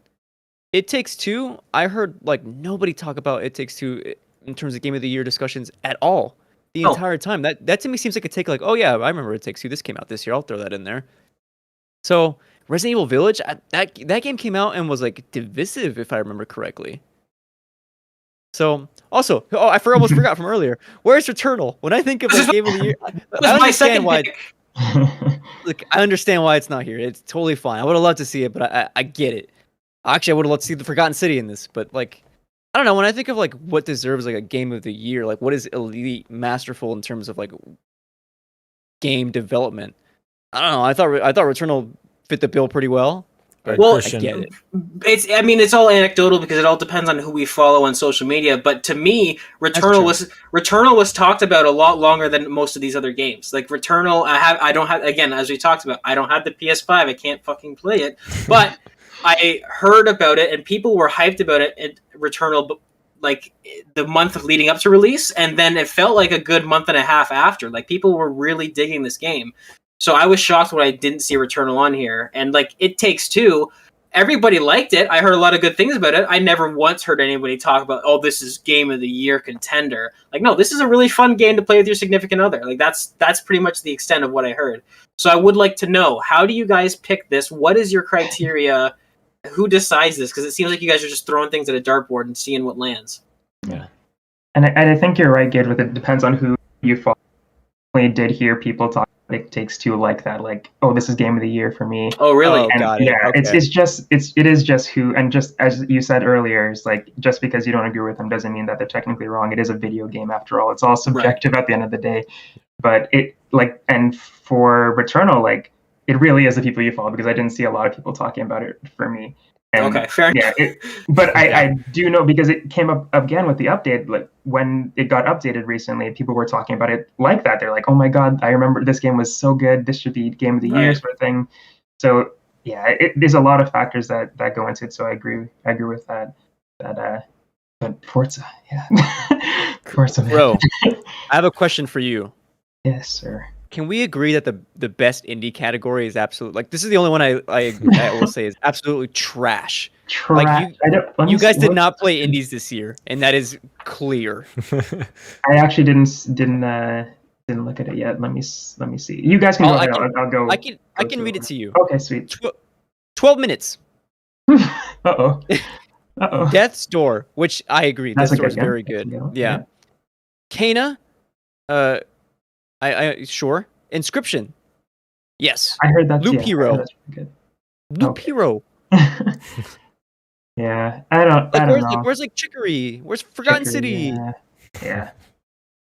It Takes Two, I heard like nobody talk about It Takes Two in terms of Game of the Year discussions at all the entire time. That to me seems like a take. Like, oh yeah, I remember It Takes Two. This came out this year. I'll throw that in there. So Resident Evil Village, that game came out and was like divisive, if I remember correctly. So also, I almost forgot from earlier. Where's Returnal? When I think of like game of the year, I understand why. Look, I understand why it's not here. It's totally fine. I would have loved to see it, but I get it. Actually, I would have loved to see the Forgotten City in this, but like, I don't know. When I think of like what deserves like a game of the year, like what is elite, masterful in terms of like game development, I don't know. I thought Returnal fit the bill pretty well. Well, I get it. It's all anecdotal because it all depends on who we follow on social media. But to me, Returnal was talked about a lot longer than most of these other games. Like Returnal, I don't have, again, as we talked about, I don't have the PS5. I can't fucking play it. But I heard about it and people were hyped about it at Returnal, like the month leading up to release, and then it felt like a good month and a half after. Like people were really digging this game. So I was shocked when I didn't see Returnal on here. And like It Takes Two, everybody liked it. I heard a lot of good things about it. I never once heard anybody talk about, oh, this is game of the year contender. Like, no, this is a really fun game to play with your significant other. Like that's pretty much the extent of what I heard. So I would like to know, how do you guys pick this? What is your criteria? Who decides this? Because it seems like you guys are just throwing things at a dartboard and seeing what lands. Yeah. And I think you're right, Gid, with it depends on who you follow. I did hear people talk It Takes Two like that, like, oh, this is game of the year for me. Oh, really? Oh, got it. Yeah, Okay. it is just who, and just as you said earlier, it's like just because you don't agree with them doesn't mean that they're technically wrong. It is a video game after all. It's all subjective at the end of the day. But it like, and for Returnal, like, it really is the people you follow, because I didn't see a lot of people talking about it for me. And okay, fair enough. But I do know, because it came up again with the update, like when it got updated recently, people were talking about it like that. They're like, oh my God, I remember this game was so good. This should be game of the year sort of thing. So yeah, there's a lot of factors that go into it. So I agree with that. But Forza, yeah. Forza, man. Bro, I have a question for you. Yes, sir. Can we agree that the best indie category is absolute? Like, this is the only one I will say is absolutely trash. Like you guys did not play indies this year, and that is clear. I actually didn't look at it yet. Let me see. You guys can go ahead. I'll go. I can read it to you. Okay, sweet. 12 minutes. Uh-oh. Death's Door, which I agree. Death's Door is very good. Yeah. Kana, I sure. Inscription. Yes. I heard that. Loop Hero. That's good. Loop Hero. Yeah, I don't know. Where's like Chicory? Where's Forgotten City? Yeah.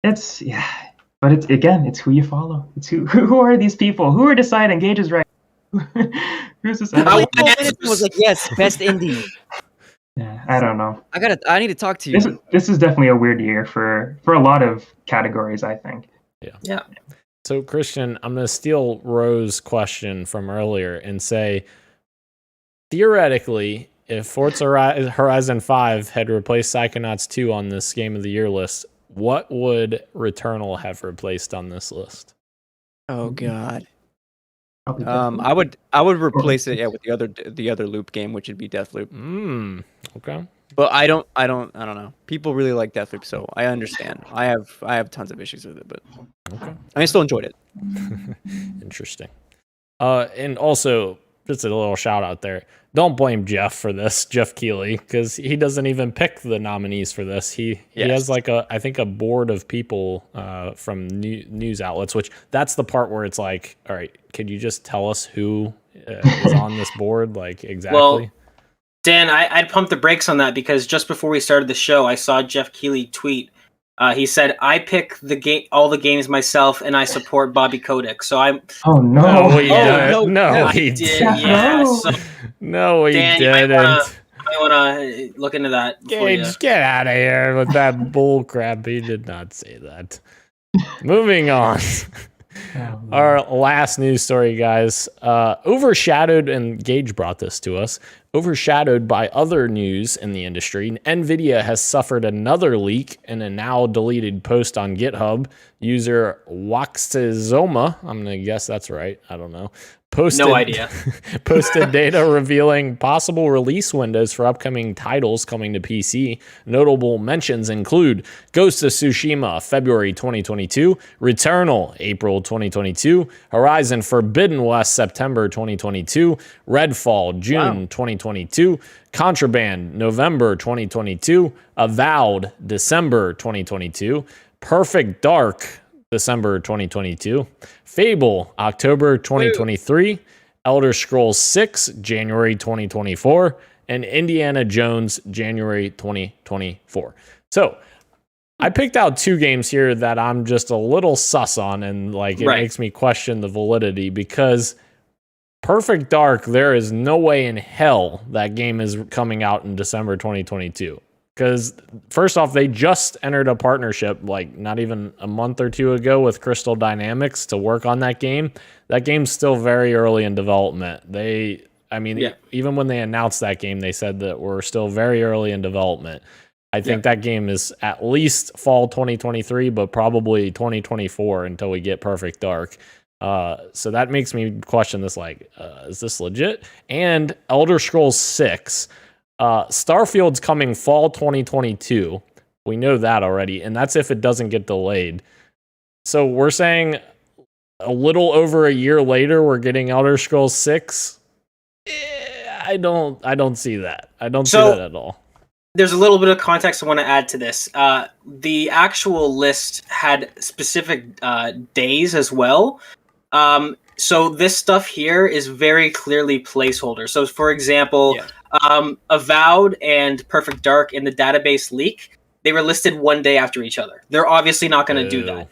But it's who you follow. It's who are these people? Who are deciding Gage is right? Who's deciding? Was like, yes, best indie. Yeah, I don't know. I need to talk to you. This is definitely a weird year for a lot of categories, I think. Yeah. So, Christian, I'm going to steal Rose's question from earlier and say, theoretically, if Forza Horizon 5 had replaced Psychonauts 2 on this Game of the Year list, what would Returnal have replaced on this list? Oh, God. I would replace it with the other Loop game, which would be Deathloop. Okay. But I don't know. People really like Deathloop, so I understand. I have tons of issues with it, but okay. I still enjoyed it. Interesting. And also, just a little shout out there. Don't blame Jeff for this, Jeff Keighley, because he doesn't even pick the nominees for this. He has like I think a board of people from news outlets, which that's the part where it's like, all right, could you just tell us who is on this board, like exactly? Well, Dan, I'd pump the brakes on that, because just before we started the show, I saw Jeff Keighley tweet. He said, "I pick all the games myself, and I support Bobby Kotick." So I'm. Oh no! No, he did. Yeah. So, no, he Dan, didn't. You might want to look into that. Gage, get out of here with that bull crap. He did not say that. Moving on. Our last news story, guys. Overshadowed, and Gage brought this to us. Overshadowed by other news in the industry, NVIDIA has suffered another leak in a now deleted post on GitHub. User Waxizoma, I'm going to guess that's right, I don't know, No idea. Posted data revealing possible release windows for upcoming titles coming to PC. Notable mentions include Ghost of Tsushima, February 2022, Returnal, April 2022, Horizon Forbidden West, September 2022, Redfall, June 2022, Contraband, November 2022, Avowed, December 2022, Perfect Dark, December 2022, Fable, October 2023, Elder Scrolls 6, January 2024, and Indiana Jones, January 2024. So I picked out 2 games here that I'm just a little sus on, and like it makes me question the validity, because Perfect Dark, there is no way in hell that game is coming out in December 2022. Because first off, they just entered a partnership like not even a month or 2 ago with Crystal Dynamics to work on that game. That game's still very early in development. Even when they announced that game, they said that we're still very early in development. I think that game is at least fall 2023, but probably 2024 until we get Perfect Dark. So that makes me question this, like, is this legit? And Elder Scrolls 6. Starfield's coming fall 2022. We know that already, and that's if it doesn't get delayed. So we're saying a little over a year later we're getting Elder Scrolls 6. I don't see that. I don't see that at all. There's a little bit of context I want to add to this. The actual list had specific days as well. So this stuff here is very clearly placeholder. So for example, Avowed and Perfect Dark in the database leak, they were listed one day after each other. They're obviously not going to do that.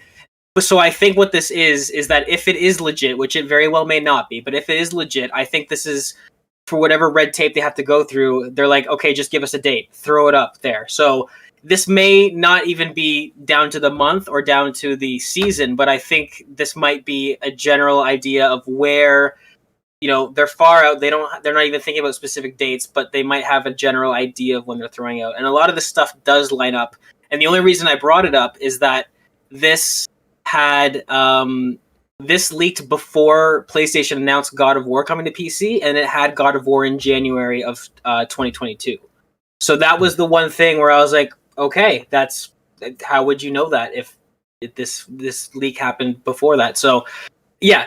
So I think what this is that if it is legit, which it very well may not be, but if it is legit, I think this is, for whatever red tape they have to go through, they're like, okay, just give us a date, throw it up there. So this may not even be down to the month or down to the season, but I think this might be a general idea of where, they're far out. They're not even thinking about specific dates, but they might have a general idea of when they're throwing out. And a lot of this stuff does line up. And the only reason I brought it up is that this had, this leaked before PlayStation announced God of War coming to PC, and it had God of War in January of 2022. So that was the one thing where I was like, okay, how would you know that if this leak happened before that? So yeah,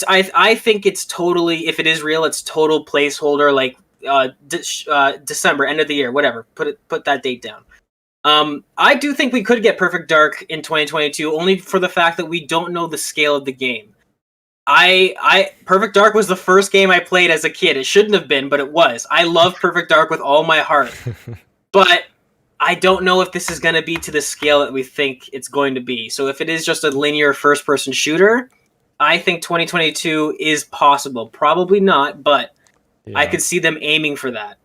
I think it's totally, if it is real, it's total placeholder, like December, end of the year, whatever. Put that date down. I do think we could get Perfect Dark in 2022, only for the fact that we don't know the scale of the game. Perfect Dark was the first game I played as a kid. It shouldn't have been, but it was. I love Perfect Dark with all my heart. But I don't know if this is going to be to the scale that we think it's going to be. So if it is just a linear first-person shooter, I think 2022 is possible. Probably not, but I could see them aiming for that.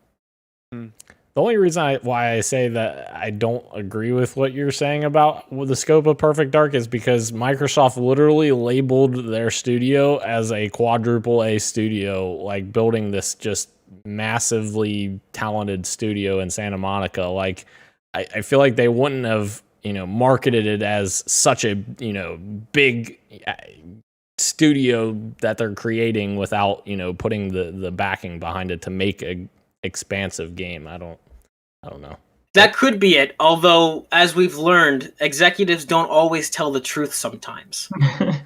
The only reason why I say that I don't agree with what you're saying about the scope of Perfect Dark is because Microsoft literally labeled their studio as a quadruple A studio, like building this just massively talented studio in Santa Monica. Like, I feel like they wouldn't have, marketed it as such a, big studio that they're creating without, putting the backing behind it to make a expansive game. I don't know. That could be it. Although, as we've learned, executives don't always tell the truth sometimes.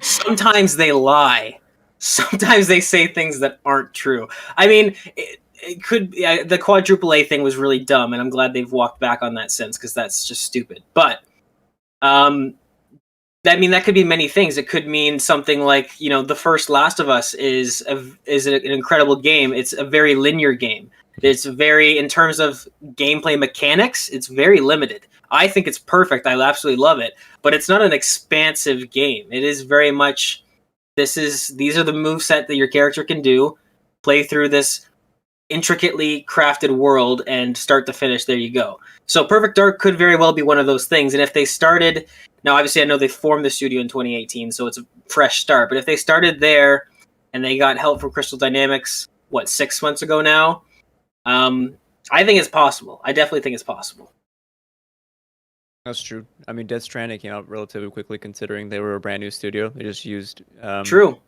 Sometimes they lie. Sometimes they say things that aren't true. I mean, it could be, the quadruple A thing was really dumb, and I'm glad they've walked back on that since, because that's just stupid. But, that could be many things. It could mean something like, the first Last of Us is an incredible game. It's a very linear game. It's very, in terms of gameplay mechanics, it's very limited. I think it's perfect. I absolutely love it. But it's not an expansive game. It is very much, these are the moveset that your character can do. Play through this intricately crafted world, and start to finish, there you go. So Perfect Dark could very well be one of those things. And if they started, now obviously I know they formed the studio in 2018, so it's a fresh start. But if they started there and they got help from Crystal Dynamics, 6 months ago now, I think it's possible. I definitely think it's possible. That's true. I mean, Death Stranding came out relatively quickly considering they were a brand new studio. They just used True.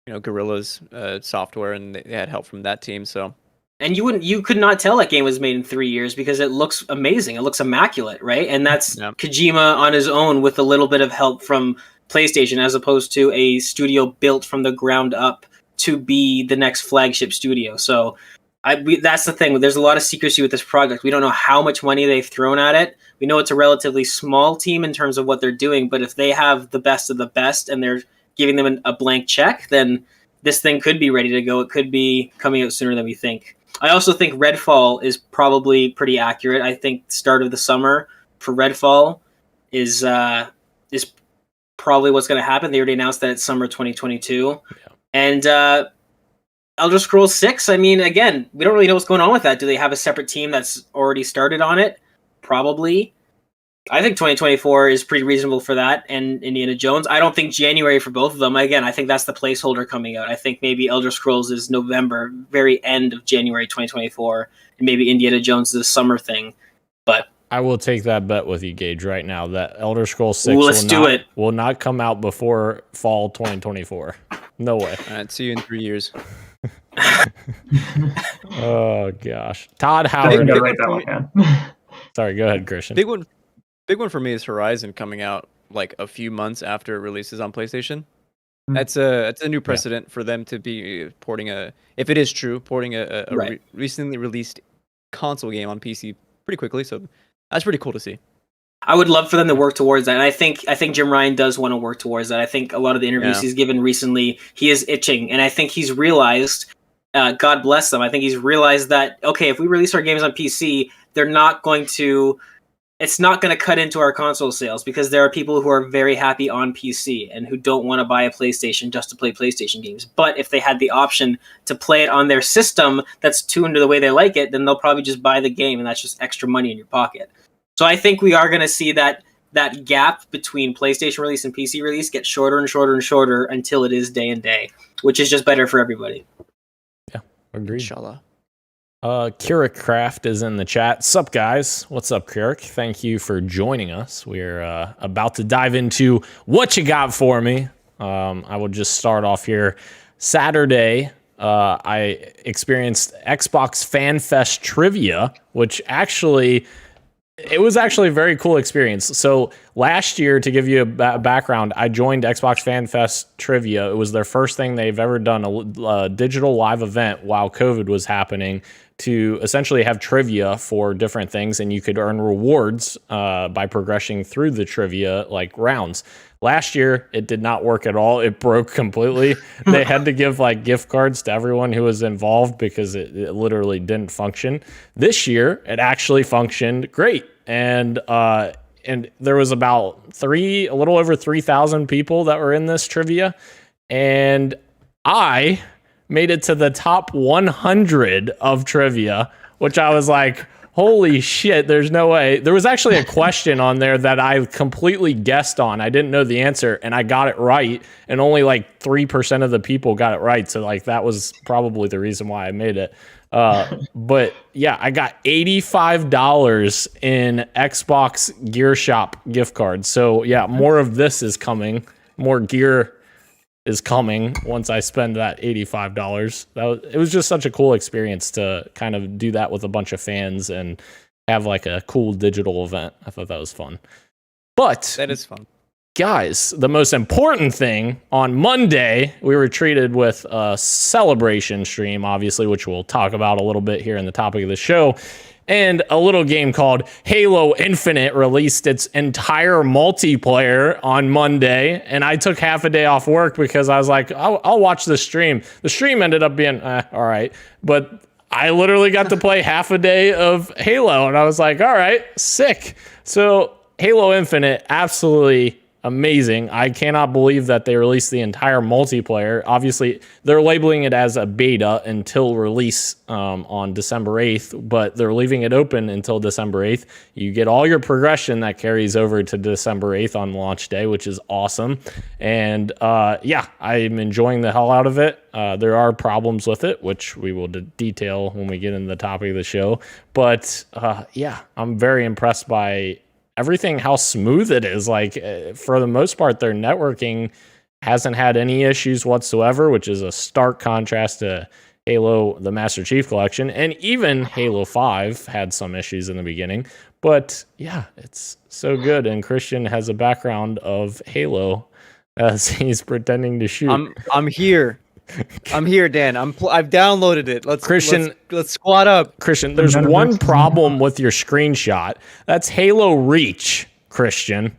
Guerrilla's software, and they had help from that team. So, and you could not tell that game was made in 3 years because it looks amazing. It looks immaculate, right? And that's Kojima on his own with a little bit of help from PlayStation, as opposed to a studio built from the ground up to be the next flagship studio. So that's the thing. There's a lot of secrecy with this project. We don't know how much money they've thrown at it. We know it's a relatively small team in terms of what they're doing, but if they have the best of the best and they're giving them a blank check, then this thing could be ready to go. It could be coming out sooner than we think. I also think Redfall is probably pretty accurate. I think start of the summer for Redfall is probably what's going to happen. They already announced that it's summer 2022. Yeah. And Elder Scrolls 6, I mean, again, we don't really know what's going on with that. Do they have a separate team that's already started on it? Probably. I think 2024 is pretty reasonable for that, and Indiana Jones. I don't think January for both of them. Again, I think that's the placeholder coming out. I think maybe Elder Scrolls is November, very end of January 2024, and maybe Indiana Jones is a summer thing. But I will take that bet with you, Gage, right now that Elder Scrolls 6 will not come out before fall 2024. No way. All right, see you in 3 years. Oh gosh, Todd Howard. Sorry, go ahead, Christian. Big one for me is Horizon coming out like a few months after it releases on PlayStation. That's a new precedent for them to be porting if it is true, porting a recently released console game on PC pretty quickly. So that's pretty cool to see. I would love for them to work towards that, and I think Jim Ryan does want to work towards that. I think a lot of the interviews he's given recently, he is itching, and I think he's realized. God bless them. I think he's realized that if we release our games on PC, it's not going to cut into our console sales because there are people who are very happy on PC and who don't want to buy a PlayStation just to play PlayStation games. But if they had the option to play it on their system that's tuned to the way they like it, then they'll probably just buy the game, and that's just extra money in your pocket. So I think we are going to see that gap between PlayStation release and PC release get shorter and shorter and shorter until it is day and day, which is just better for everybody. Yeah, agreed. Inshallah. Keurig Craft is in the chat. Sup, guys? What's up, Keurig? Thank you for joining us. We're about to dive into what you got for me. I will just start off here. Saturday, I experienced Xbox Fan Fest trivia, which it was actually a very cool experience. So last year, to give you a background, I joined Xbox Fan Fest Trivia. It was their first thing they've ever done, a digital live event while COVID was happening, to essentially have trivia for different things, and you could earn rewards by progressing through the trivia rounds. Last year, it did not work at all. It broke completely. They had to give gift cards to everyone who was involved because it literally didn't function. This year, it actually functioned great. And there was about a little over 3,000 people that were in this trivia. And I made it to the top 100 of trivia, which I was like, holy shit, there's no way. There was actually a question on there that I completely guessed on. I didn't know the answer, and I got it right, and only 3% of the people got it right. So that was probably the reason why I made it. But yeah, I got $85 in Xbox Gear Shop gift cards. So yeah, more of this is coming. More gear is coming once I spend that $85. It was just such a cool experience to kind of do that with a bunch of fans and have a cool digital event. I thought that was fun. But that is fun. Guys, the most important thing, on Monday, we were treated with a celebration stream, obviously, which we'll talk about a little bit here in the topic of the show. And a little game called Halo Infinite released its entire multiplayer on Monday. And I took half a day off work because I was like, I'll watch the stream. The stream ended up being all right. But I literally got to play half a day of Halo. And I was like, all right, sick. So Halo Infinite, absolutely amazing. I cannot believe that they released the entire multiplayer. Obviously, they're labeling it as a beta until release on December 8th, but they're leaving it open until December 8th. You get all your progression that carries over to December 8th on launch day, which is awesome. And yeah, I'm enjoying the hell out of it. There are problems with it, which we will detail when we get into the topic of the show. But yeah, I'm very impressed by everything, how smooth it is. For the most part, their networking hasn't had any issues whatsoever, which is a stark contrast to Halo, the Master Chief Collection, and even Halo 5 had some issues in the beginning. But yeah, it's so good. And Christian has a background of Halo as he's pretending to shoot. I'm here. I'm here, Dan. I've downloaded it. Let's squat up. Christian, there's one problem with your screenshot. That's Halo Reach, Christian.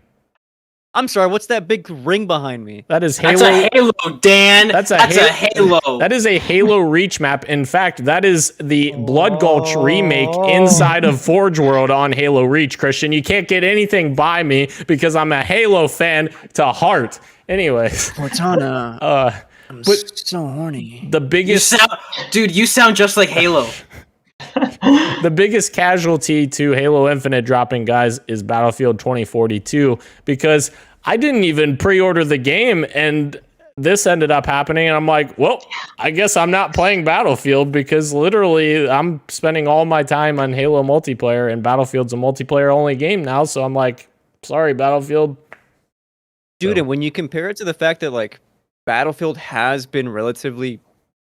I'm sorry, what's that big ring behind me? That is Halo. That's a Halo, Dan. That's a Halo. That is a Halo Reach map. In fact, that is the Blood Gulch remake inside of Forge World on Halo Reach, Christian. You can't get anything by me because I'm a Halo fan to heart. Anyways. Cortana. I'm so horny. The biggest... you sound just like Halo. The biggest casualty to Halo Infinite dropping, guys, is Battlefield 2042, because I didn't even pre-order the game, and this ended up happening, and I'm like, well, I guess I'm not playing Battlefield, because literally I'm spending all my time on Halo multiplayer, and Battlefield's a multiplayer-only game now, so I'm like, sorry, Battlefield. Dude, and when you compare it to the fact that, like, Battlefield has been relatively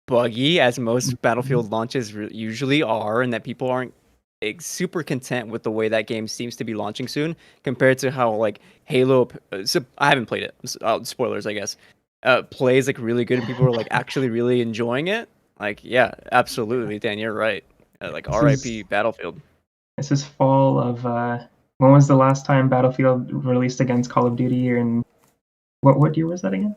buggy, as most Battlefield launches usually are, and that people aren't super content with the way that game seems to be launching soon, compared to how like Halo, I haven't played it, spoilers I guess, plays like really good and people are like actually really enjoying it. Like, yeah, absolutely, Dan, you're right. Like RIP Battlefield. This is fall of when was the last time Battlefield released against Call of Duty? And what year was that again?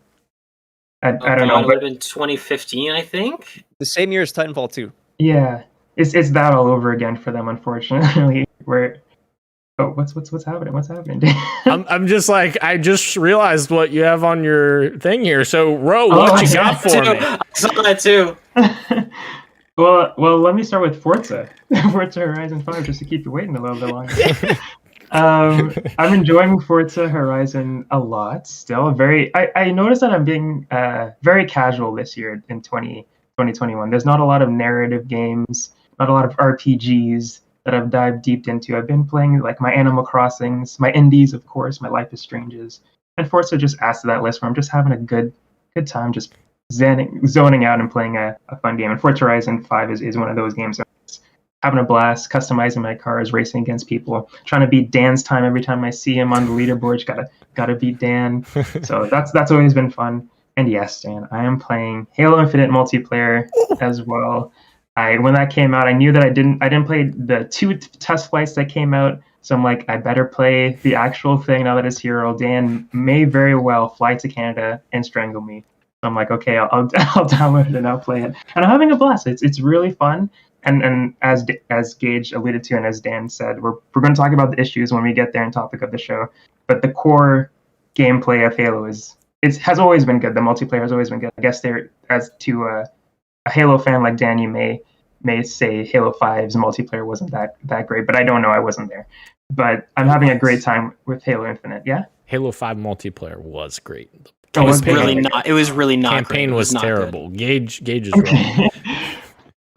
I don't know. It would have been 2015, I think. The same year as Titanfall 2. Yeah, it's that all over again for them, unfortunately. What's happening? What's happening? I'm just like, I just realized what you have on your thing here. So, Ro, what you got for me? I saw that too. Well, let me start with Forza Horizon 5, just to keep you waiting a little bit longer. I'm enjoying Forza Horizon a lot still. I noticed that I'm being very casual this year in 2021. There's not a lot of narrative games, not a lot of RPGs that I've dived deep into. I've been playing like my Animal Crossings, my indies, of course, my Life is Stranges, and Forza just adds to that list where I'm just having a good time, just zoning out and playing a fun game. And Forza Horizon 5 is one of those games. Having a blast, customizing my cars, racing against people, trying to beat Dan's time every time I see him on the leaderboard. Gotta beat Dan. So that's always been fun. And yes, Dan, I am playing Halo Infinite multiplayer as well. When that came out, I knew that I didn't play the 2 test flights that came out. So I'm like, I better play the actual thing now that it's here. Dan may very well fly to Canada and strangle me. So I'm like, okay, I'll download it and I'll play it. And I'm having a blast. It's really fun. And as Gage alluded to, and as Dan said, we're going to talk about the issues when we get there in topic of the show. But the core gameplay of Halo has always been good. The multiplayer has always been good. I guess as to a Halo fan like Dan, you may say Halo 5's multiplayer wasn't that great, but I don't know. I wasn't there. But I'm having a great time with Halo Infinite. Yeah. Halo 5 multiplayer was great. It was really not. Campaign was terrible. Good. Gage is wrong.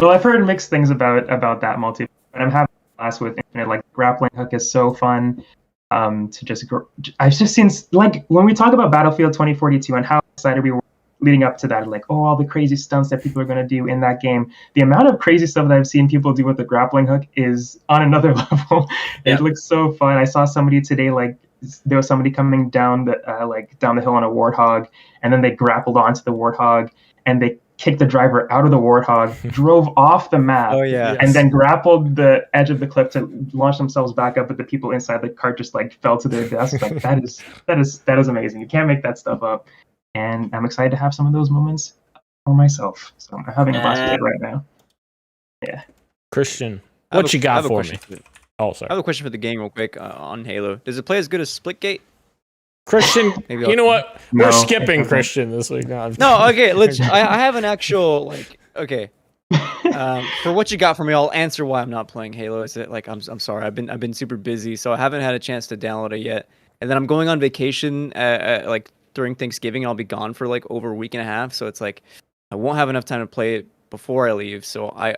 Well, I've heard mixed things about that multiplayer, and I'm having a blast with Infinite. Like, grappling hook is so fun. I've just seen, like, when we talk about Battlefield 2042 and how excited we were leading up to that, like, all the crazy stunts that people are going to do in that game. The amount of crazy stuff that I've seen people do with the grappling hook is on another level. Yeah. It looks so fun. I saw somebody today, like, there was somebody coming down the hill on a warthog, and then they grappled onto the warthog, and they kicked the driver out of the warthog, drove off the map, and then grappled the edge of the cliff to launch themselves back up, but the people inside the cart just like fell to their deaths. Like, that is amazing. You can't make that stuff up. And I'm excited to have some of those moments for myself. So I'm having a blast with it right now. Yeah. Christian, what you got for me? Oh, sorry. I have a question for the game real quick on Halo. Does it play as good as Splitgate? Christian, you know what? We're skipping Christian this week. No, okay. I have an actual, like, okay. For what you got for me, I'll answer why I'm not playing Halo. Is it like I'm sorry, I've been super busy, so I haven't had a chance to download it yet. And then I'm going on vacation, like during Thanksgiving. I'll be gone for like over a week and a half, so it's like I won't have enough time to play it before I leave. So I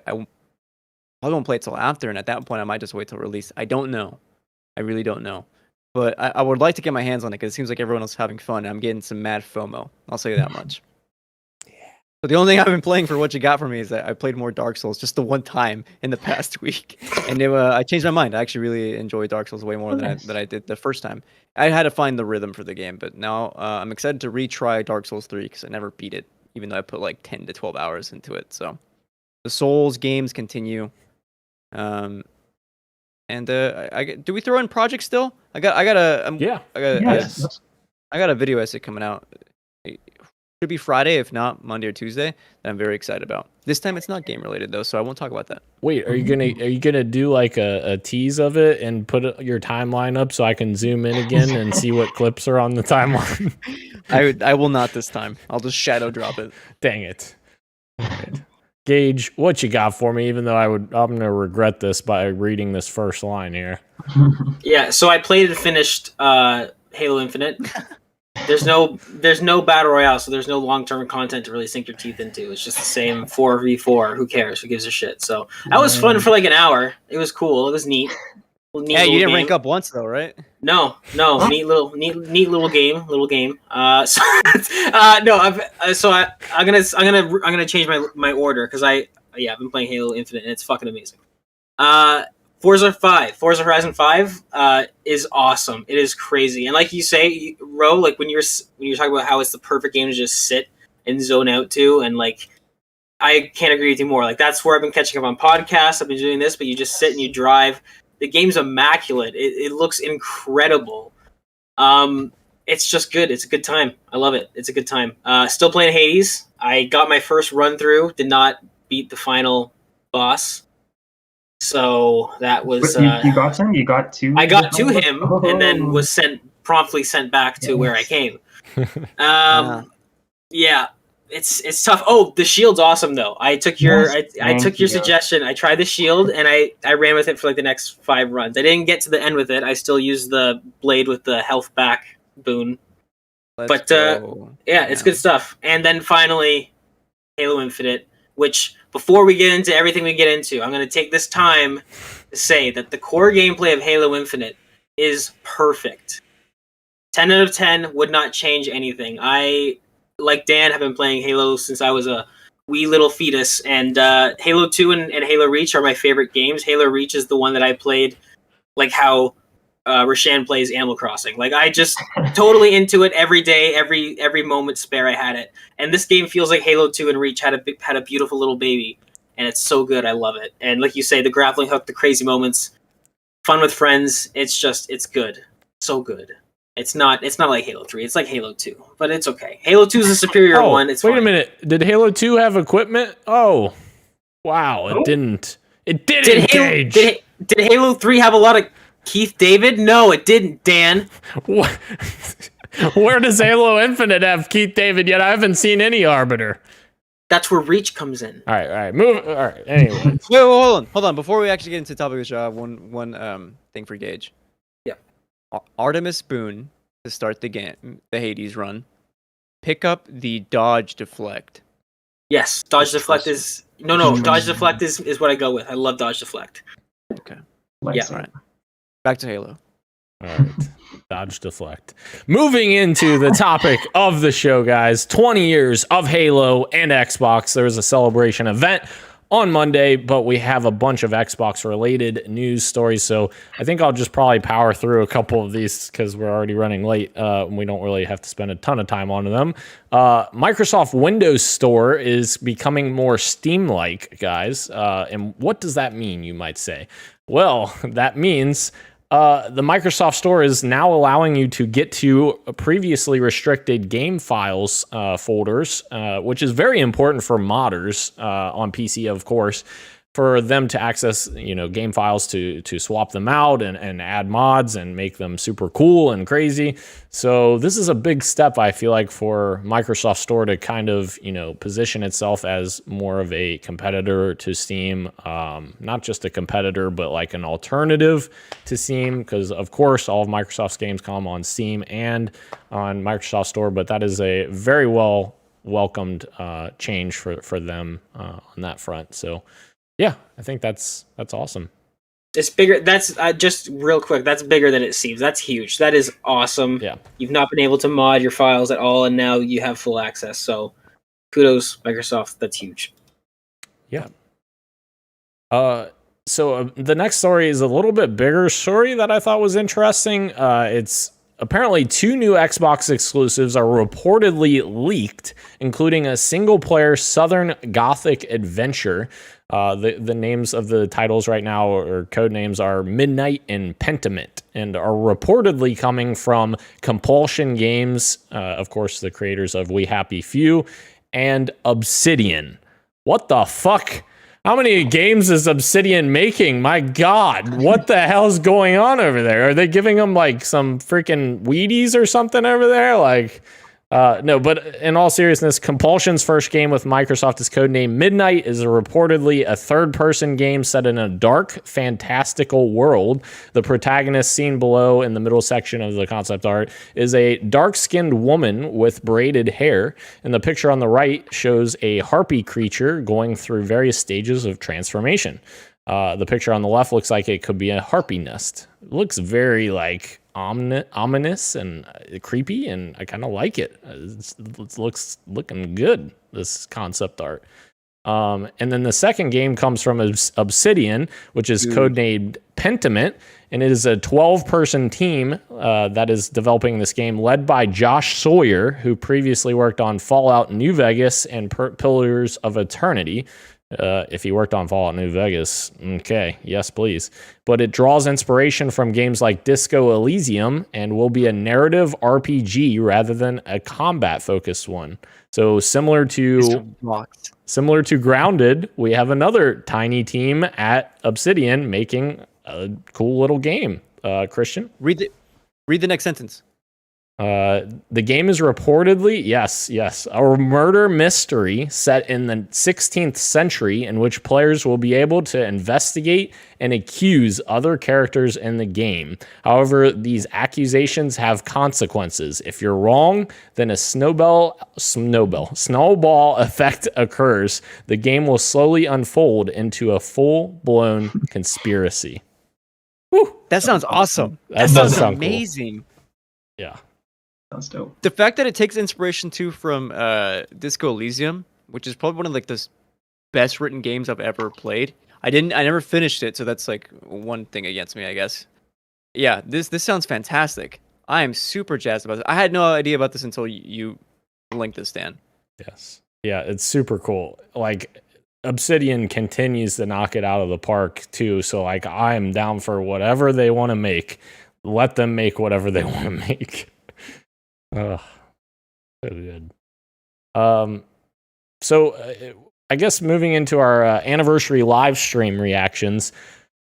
won't play it till after, and at that point I might just wait till release. I don't know. I really don't know. but I would like to get my hands on it because it seems like everyone else is having fun. I'm getting some mad FOMO. I'll say that much. But the only thing I've been playing for what you got from me is that I played more Dark Souls just the one time in the past week, and I changed my mind. I actually really enjoy Dark Souls way more than I did the first time. I had to find the rhythm for the game, but now I'm excited to retry Dark Souls 3 because I never beat it, even though I put like 10 to 12 hours into it. So the Souls games continue. And do we throw in Project still? I got a video essay coming out. Should be Friday, if not Monday or Tuesday, that I'm very excited about. This time it's not game related though, so I won't talk about that. Wait, are you gonna do like a tease of it and put your timeline up so I can zoom in again and see what clips are on the timeline? I will not this time. I'll just shadow drop it. Dang it. Right. Gage, what you got for me? Even though I'm gonna regret this by reading this first line here. Yeah, so I played and finished Halo Infinite. There's no battle royale, so there's no long-term content to really sink your teeth into. It's just the same 4v4. Who cares? Who gives a shit? So that was fun for like an hour. It was cool. It was neat. Yeah, you didn't rank up once though, right? No. Neat little game. I'm gonna change my order because I've been playing Halo Infinite and it's fucking amazing. Forza Horizon 5 is awesome. It is crazy. And like you say, Ro, like when you're talking about how it's the perfect game to just sit and zone out to, and like I can't agree with you more. Like that's where I've been catching up on podcasts. I've been doing this, but you just sit and you drive. The game's immaculate. It looks incredible. It's just good. It's a good time. I love it. It's a good time. Still playing Hades. I got my first run through. Did not beat the final boss. So that was you got him? You got to? I got to him and then was promptly sent back to where I came. Yeah, it's tough. Oh, the shield's awesome though. I took your suggestion. I tried the shield and I ran with it for like the next 5 runs. I didn't get to the end with it. I still used the blade with the health back boon. It's good stuff. And then finally, Halo Infinite, which before we get into everything we get into, I'm going to take this time to say that the core gameplay of Halo Infinite is perfect. 10 out of 10 would not change anything. I, like Dan, have been playing Halo since I was a wee little fetus, and Halo 2 and Halo Reach are my favorite games. Halo Reach is the one that I played like how Rashan plays Animal Crossing. Like I just totally into it every day, every moment spare I had it. And this game feels like Halo 2 and Reach had a beautiful little baby, and it's so good. I love it. And like you say, the grappling hook, the crazy moments, fun with friends. It's good, so good. It's not like Halo 3. It's like Halo 2, but it's okay. Halo 2 is a superior one. It's wait fine. a minute. Did Halo 2 have equipment? Oh, wow! It didn't. It didn't. Did Halo 3 have a lot of Keith David? No, it didn't, Dan. What? Where does Halo Infinite have Keith David yet? I haven't seen any Arbiter. That's where Reach comes in. All right, move. All right, anyway. Wait, hold on. Before we actually get into the topic of the show, I have one thing for Gage. Yeah. Artemis Boone to start the game, the Hades run. Pick up the dodge deflect. Yes, dodge deflect is dodge deflect is what I go with. I love dodge deflect. Okay. Yeah. All right. Back to Halo. All right. Dodge deflect. Moving into the topic of the show, guys. 20 years of Halo and Xbox. There was a celebration event on Monday, but we have a bunch of Xbox-related news stories, so I think I'll just probably power through a couple of these because we're already running late, and we don't really have to spend a ton of time on them. Microsoft Windows Store is becoming more Steam-like, guys, and what does that mean, you might say? Well, that means the Microsoft Store is now allowing you to get to previously restricted game files folders, which is very important for modders on PC, of course, for them to access, game files to swap them out and add mods and make them super cool and crazy. So this is a big step, I feel like, for Microsoft Store to kind of, position itself as more of a competitor to Steam. Not just a competitor, but like an alternative to Steam, because of course all of Microsoft's games come on Steam and on Microsoft Store, but that is a very well welcomed change for them on that front. So yeah, I think that's awesome. It's bigger. That's just real quick. That's bigger than it seems. That's huge. That is awesome. Yeah. You've not been able to mod your files at all, and now you have full access. So, kudos, Microsoft. That's huge. Yeah. So the next story is a little bit bigger story that I thought was interesting. It's apparently 2 new Xbox exclusives are reportedly leaked, including a single-player Southern Gothic adventure. The names of the titles right now, or code names, are Midnight and Pentiment, and are reportedly coming from Compulsion Games, of course, the creators of We Happy Few, and Obsidian. What the fuck? How many games is Obsidian making? My God, what the hell's going on over there? Are they giving them like some freaking Wheaties or something over there? Like, no, but in all seriousness, Compulsion's first game with Microsoft is codenamed Midnight, is reportedly a third-person game set in a dark, fantastical world. The protagonist, seen below in the middle section of the concept art, is a dark-skinned woman with braided hair, and the picture on the right shows a harpy creature going through various stages of transformation. The picture on the left looks like it could be a harpy nest. It looks very, like, ominous and creepy, and I kind of like it. It looks looking good, this concept art. And then the second game comes from Obsidian, which is codenamed Pentiment, and it is a 12-person team that is developing this game, led by Josh Sawyer, who previously worked on Fallout New Vegas and Pillars of Eternity. If he worked on Fallout New Vegas, okay, yes, please. But it draws inspiration from games like Disco Elysium and will be a narrative RPG rather than a combat-focused one. So similar to Grounded, we have another tiny team at Obsidian making a cool little game. Christian? Read the next sentence. The game is reportedly, yes, a murder mystery set in the 16th century in which players will be able to investigate and accuse other characters in the game. However, these accusations have consequences. If you're wrong, then a snowball effect occurs. The game will slowly unfold into a full-blown conspiracy. Whew, that sounds awesome. That sounds amazing. Cool. Yeah. Sounds dope. The fact that it takes inspiration too from Disco Elysium, which is probably one of like the best written games I've ever played. I never finished it, so that's like one thing against me, I guess. Yeah, this sounds fantastic. I am super jazzed about it. I had no idea about this until you linked this, Dan. Yes. Yeah, it's super cool. Like, Obsidian continues to knock it out of the park too, so like I'm down for whatever they want to make. Let them make whatever they want to make. Oh, so good. So I guess moving into our anniversary live stream reactions,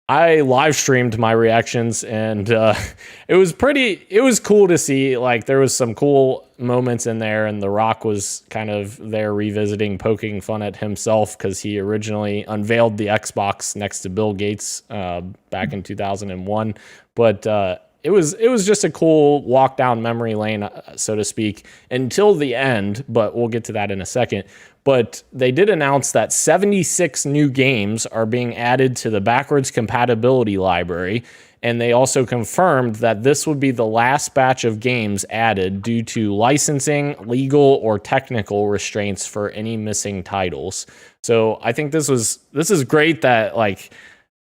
I live streamed my reactions, and it was cool to see. Like, there was some cool moments in there, and The Rock was kind of there revisiting, poking fun at himself because he originally unveiled the Xbox next to Bill Gates back in 2001. But it was just a cool walk down memory lane, so to speak, until the end, but we'll get to that in a second. But they did announce that 76 new games are being added to the backwards compatibility library, and they also confirmed that this would be the last batch of games added due to licensing, legal, or technical restraints for any missing titles. So I think this is great that, like,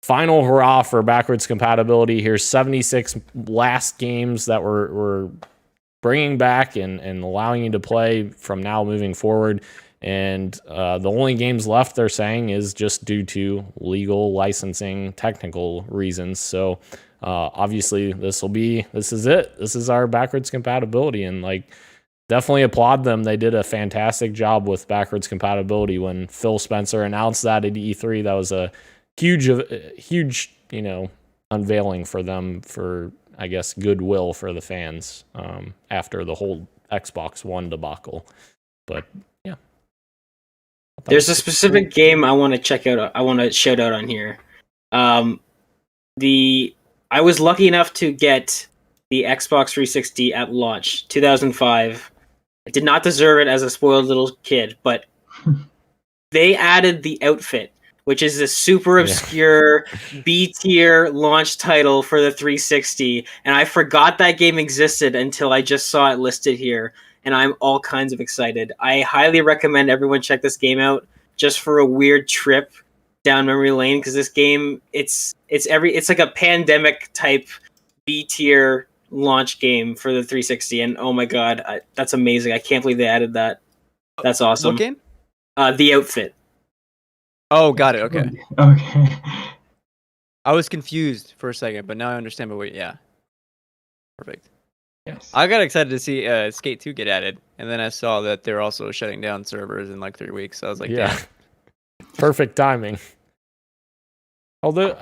final hurrah for backwards compatibility. Here's 76 last games that we're bringing back and allowing you to play from now moving forward. And the only games left, they're saying, is just due to legal, licensing, technical reasons. So obviously this is it. This is our backwards compatibility, and like, definitely applaud them. They did a fantastic job with backwards compatibility. When Phil Spencer announced that at E3, that was a huge, unveiling for them, for, I guess, goodwill for the fans after the whole Xbox One debacle. But yeah, there's a specific game I want to check out. I want to shout out on here. I was lucky enough to get the Xbox 360 at launch 2005. I did not deserve it as a spoiled little kid, but they added the outfit which is a super obscure B tier launch title for the 360. And I forgot that game existed until I just saw it listed here. And I'm all kinds of excited. I highly recommend everyone check this game out just for a weird trip down memory lane, because this game it's like a pandemic type B tier launch game for the 360, and oh my god, that's amazing. I can't believe they added that. That's awesome. What game? The Outfit. Oh, got it. Okay. Okay. I was confused for a second, but now I understand. But wait, yeah. Perfect. Yes. I got excited to see Skate 2 get added, and then I saw that they're also shutting down servers in like 3 weeks. So I was like, yeah, damn. Perfect timing. Although,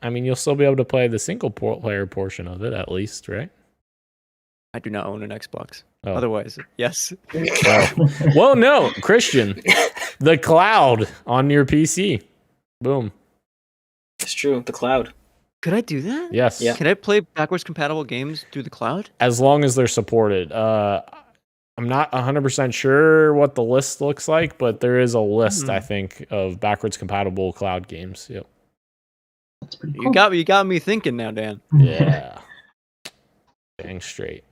I mean, you'll still be able to play the single player portion of it at least, right? I do not own an Xbox. Oh. Otherwise, yes. Well, no, Christian, the cloud on your PC. Boom. It's true. The cloud. Could I do that? Yes. Yeah. Can I play backwards compatible games through the cloud? As long as they're supported. I'm not 100% sure what the list looks like, but there is a list, I think, of backwards compatible cloud games. Yep. That's pretty cool. You got me thinking now, Dan. Yeah. Dang straight.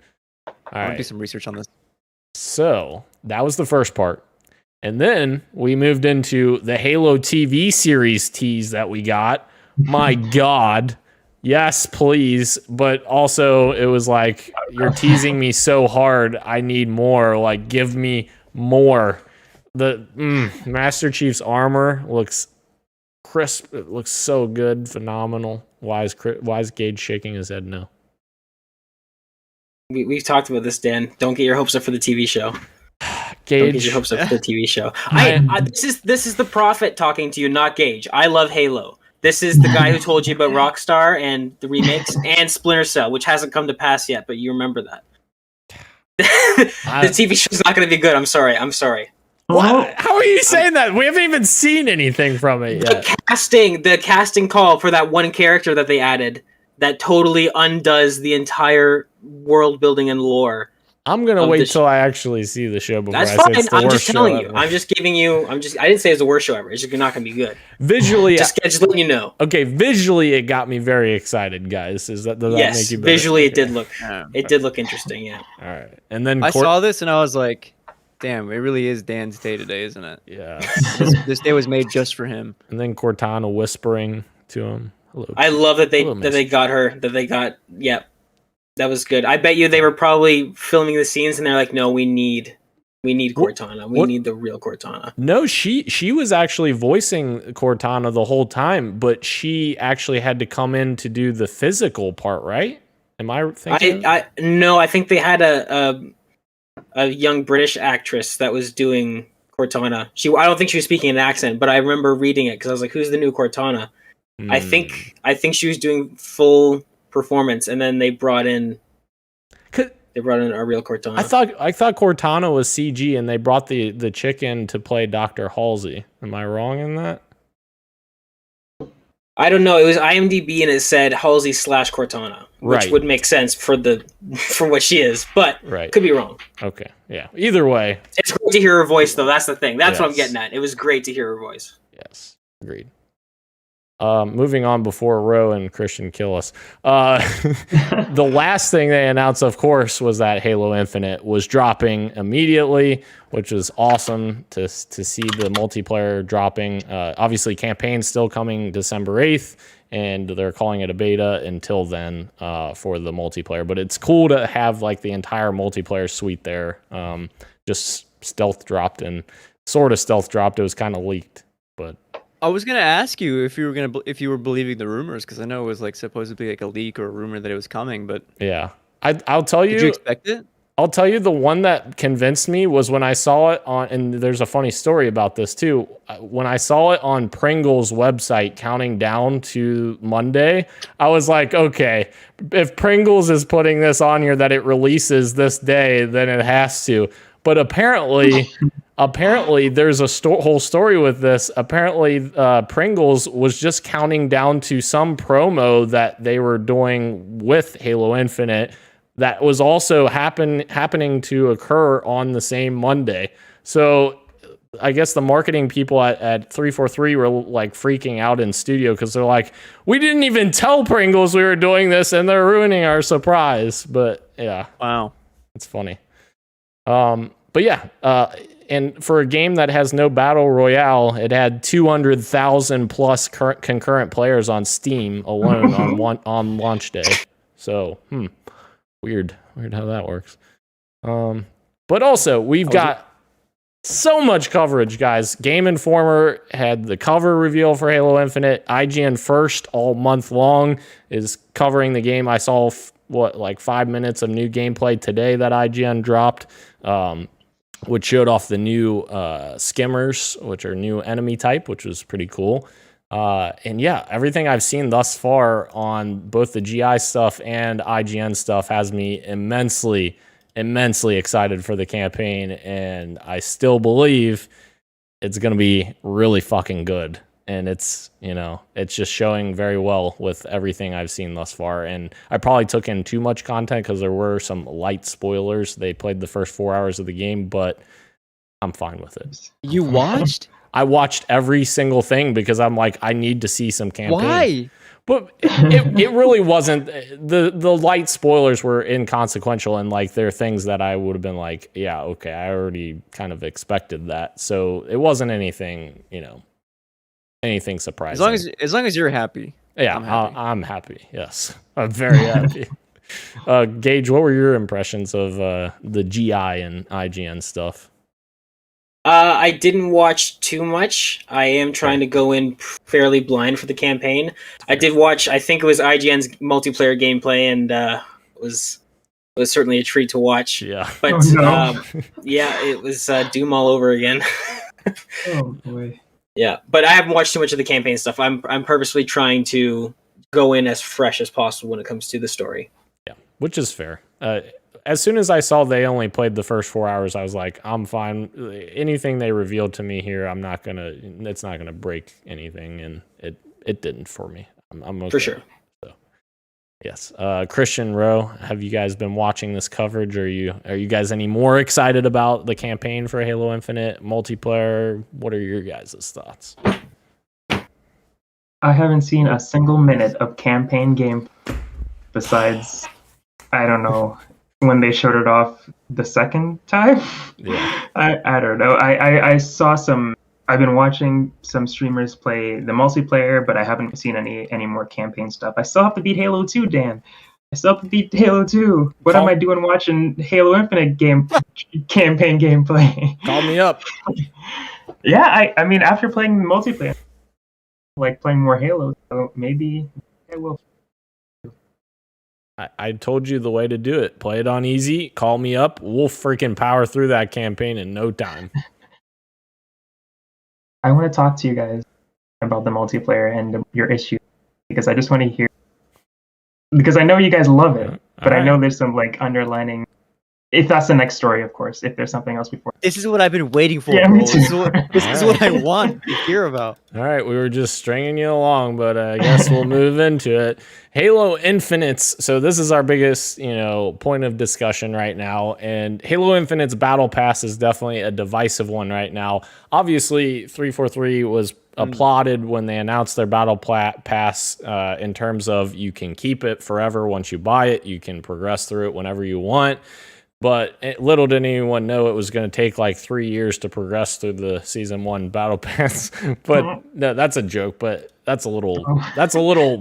All I want to do right. some research on this. So that was the first part. And then we moved into the Halo TV series tease that we got. My God. Yes, please. But also it was like, you're teasing me so hard. I need more. Like, give me more. The Master Chief's armor looks crisp. It looks so good. Phenomenal. Why is Gage shaking his head no? We've talked about this, Dan. Don't get your hopes up for the TV show. Gage. Don't get your hopes up for the TV show. This is the prophet talking to you, not Gage. I love Halo. This is the guy who told you about Rockstar and the remakes and Splinter Cell, which hasn't come to pass yet, but you remember that. The TV show's not going to be good. I'm sorry. What? How are you saying that? We haven't even seen anything from it yet. The casting call for that one character that they added that totally undoes the entire world building and lore. I'm gonna wait till I actually see the show before That's I fine. say it's the I'm worst just telling show you. ever. I'm just giving you. I didn't say it's the worst show ever. It's just not gonna be good. Visually, just letting you know. Okay, visually it got me very excited, guys. Does that make you better? Visually okay. it did look interesting. Yeah. All right, and then I saw this and I was like, damn, it really is Dan's day today, isn't it? Yeah. This day was made just for him. And then Cortana whispering to him, "Hello." I love that they got her. Yeah. That was good. I bet you they were probably filming the scenes and they're like, no, we need Cortana. We need the real Cortana. No, she was actually voicing Cortana the whole time, but she actually had to come in to do the physical part, right? Am I thinking? No, I think they had a young British actress that was doing Cortana. I don't think she was speaking an accent, but I remember reading it because I was like, who's the new Cortana? I think she was doing full performance, and then they brought in a real Cortana. I thought Cortana was CG, and they brought the chick in to play Dr. Halsey. Am I wrong in that? I don't know. It was IMDb, and it said Halsey / Cortana, which would make sense for what she is, but could be wrong. Okay, yeah. Either way, it's great to hear her voice, though. That's the thing. That's what I'm getting at. It was great to hear her voice. Yes, agreed. Moving on before Ro and Christian kill us. The last thing they announced, of course, was that Halo Infinite was dropping immediately, which was awesome to see the multiplayer dropping. Obviously, campaign's still coming December 8th, and they're calling it a beta until then for the multiplayer. But it's cool to have like the entire multiplayer suite there. Just stealth dropped and sort of stealth dropped. It was kind of leaked, but. I was gonna ask you if you were believing the rumors, because I know it was like supposedly like a leak or a rumor that it was coming, but yeah, I'll tell you. Did you expect it? I'll tell you the one that convinced me was when I saw it on, and there's a funny story about this too. When I saw it on Pringle's website counting down to Monday, I was like, okay, if Pringle's is putting this on here that it releases this day, then it has to. But apparently there's a whole story with this. Apparently, Pringles was just counting down to some promo that they were doing with Halo Infinite that was also happening to occur on the same Monday. So I guess the marketing people at 343 were like freaking out in studio because they're like, we didn't even tell Pringles we were doing this and they're ruining our surprise. But yeah. Wow. It's funny. But yeah, and for a game that has no battle royale, it had 200,000 plus concurrent players on Steam alone on launch day. So, weird how that works. But also we've got so much coverage, guys. Game Informer had the cover reveal for Halo Infinite. IGN First all month long is covering the game. I saw 5 minutes of new gameplay today that IGN dropped, which showed off the new skimmers, which are new enemy type, which was pretty cool. And yeah, everything I've seen thus far on both the GI stuff and IGN stuff has me immensely excited for the campaign, and I still believe it's going to be really fucking good. And it's just showing very well with everything I've seen thus far. And I probably took in too much content because there were some light spoilers. They played the first 4 hours of the game, but I'm fine with it. You watched? I watched every single thing because I'm like, I need to see some campaign. Why? But it really wasn't. The light spoilers were inconsequential, and like they're things that I would have been like, yeah, okay, I already kind of expected that. So it wasn't anything, anything surprising. As long as you're happy. Yeah, I'm happy. Yes, I'm very happy. Gage, what were your impressions of the GI and IGN stuff? I didn't watch too much. I am trying to go in fairly blind for the campaign. I did watch, I think it was IGN's multiplayer gameplay, and it was certainly a treat to watch. Yeah. But yeah, it was Doom all over again. Oh boy. Yeah, but I haven't watched too much of the campaign stuff. I'm purposely trying to go in as fresh as possible when it comes to the story. Yeah, which is fair. As soon as I saw they only played the first 4 hours, I was like, I'm fine. Anything they revealed to me here, it's not gonna break anything, and it didn't for me. I'm okay. For sure. So, yes. Christian Rowe, have you guys been watching this coverage? Are you guys any more excited about the campaign for Halo Infinite multiplayer? What are your guys' thoughts? I haven't seen a single minute of campaign game besides, I don't know, when they showed it off the second time. Yeah. I don't know. I saw some. I've been watching some streamers play the multiplayer, but I haven't seen any more campaign stuff. I still have to beat Halo 2, Dan. I still have to beat Halo 2. What am I doing watching Halo Infinite campaign gameplay? Call me up. Yeah, I mean, after playing the multiplayer, like playing more Halo, so maybe I will. I told you the way to do it. Play it on easy. Call me up. We'll freaking power through that campaign in no time. I want to talk to you guys about the multiplayer and your issue because I just want to hear. Because I know you guys love it, but I know there's some like underlining. If that's the next story, of course. If there's something else before. This is what I've been waiting for. Yeah, bro. me too. This is what I want to hear about. All right, we were just stringing you along, but I guess we'll move into it. Halo Infinite's, so this is our biggest, point of discussion right now, and Halo Infinite's Battle Pass is definitely a divisive one right now. Obviously, 343 was applauded when they announced their Battle Pass in terms of you can keep it forever once you buy it, you can progress through it whenever you want. But little did anyone know it was going to take like 3 years to progress through the Season 1 Battle Pass. But no, that's a joke, but that's a little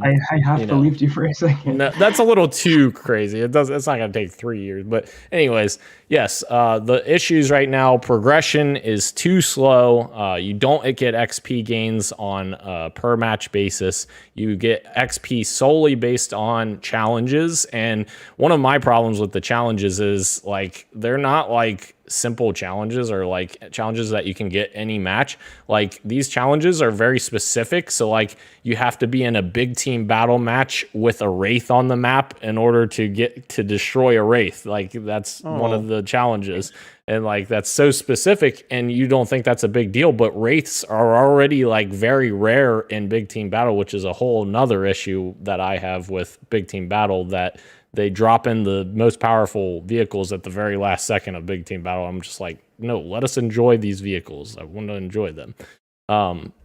I have believed you for a second. No, that's a little too crazy. It's not going to take 3 years. But anyways, yes, the issues right now, progression is too slow. You don't get XP gains on a per match basis. You get XP solely based on challenges. And one of my problems with the challenges is like they're not like simple challenges or like challenges that you can get any match. Like these challenges are very specific, so like you have to be in a big team battle match with a wraith on the map in order to get to destroy a wraith. Like that's one of the challenges. And like that's so specific, and you don't think that's a big deal, but wraiths are already like very rare in big team battle, which is a whole nother issue that I have with big team battle, that they drop in the most powerful vehicles at the very last second of big team battle. I'm just like, no, let us enjoy these vehicles. I want to enjoy them.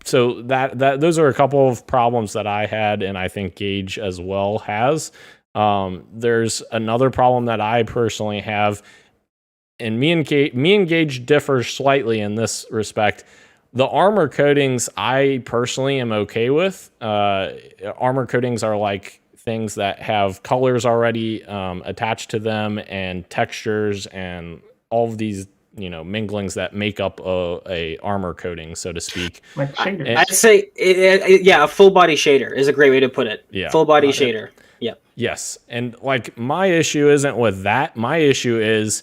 So that those are a couple of problems that I had, and I think Gage as well has. There's another problem that I personally have, and me and Gage differ slightly in this respect. The armor coatings I personally am okay with. Armor coatings are like things that have colors already attached to them, and textures, and all of these minglings that make up a armor coating, so to speak. Like shaders. I'd say a full body shader is a great way to put it. Yeah, full body shader. Yeah. Yes, and like my issue isn't with that. My issue is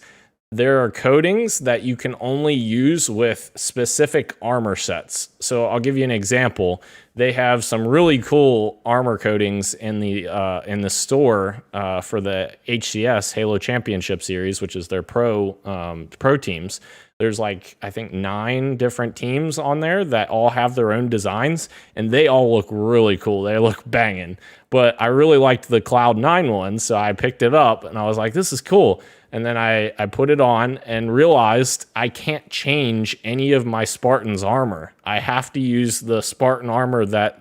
there are coatings that you can only use with specific armor sets. So I'll give you an example. They have some really cool armor coatings in the store for the HCS Halo Championship Series, which is their pro teams. There's like, I think 9 different teams on there that all have their own designs, and they all look really cool. They look banging. But I really liked the Cloud9 one, so I picked it up, and I was like, this is cool. And then I put it on and realized I can't change any of my Spartan's armor. I have to use the Spartan armor that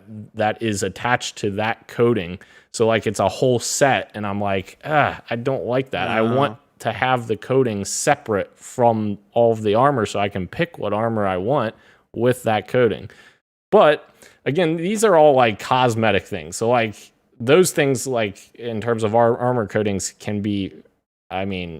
is attached to that coating. So like it's a whole set, and I'm like, I don't like that. I want to have the coating separate from all of the armor so I can pick what armor I want with that coating. But again, these are all like cosmetic things. So like those things, like in terms of our armor coatings, can be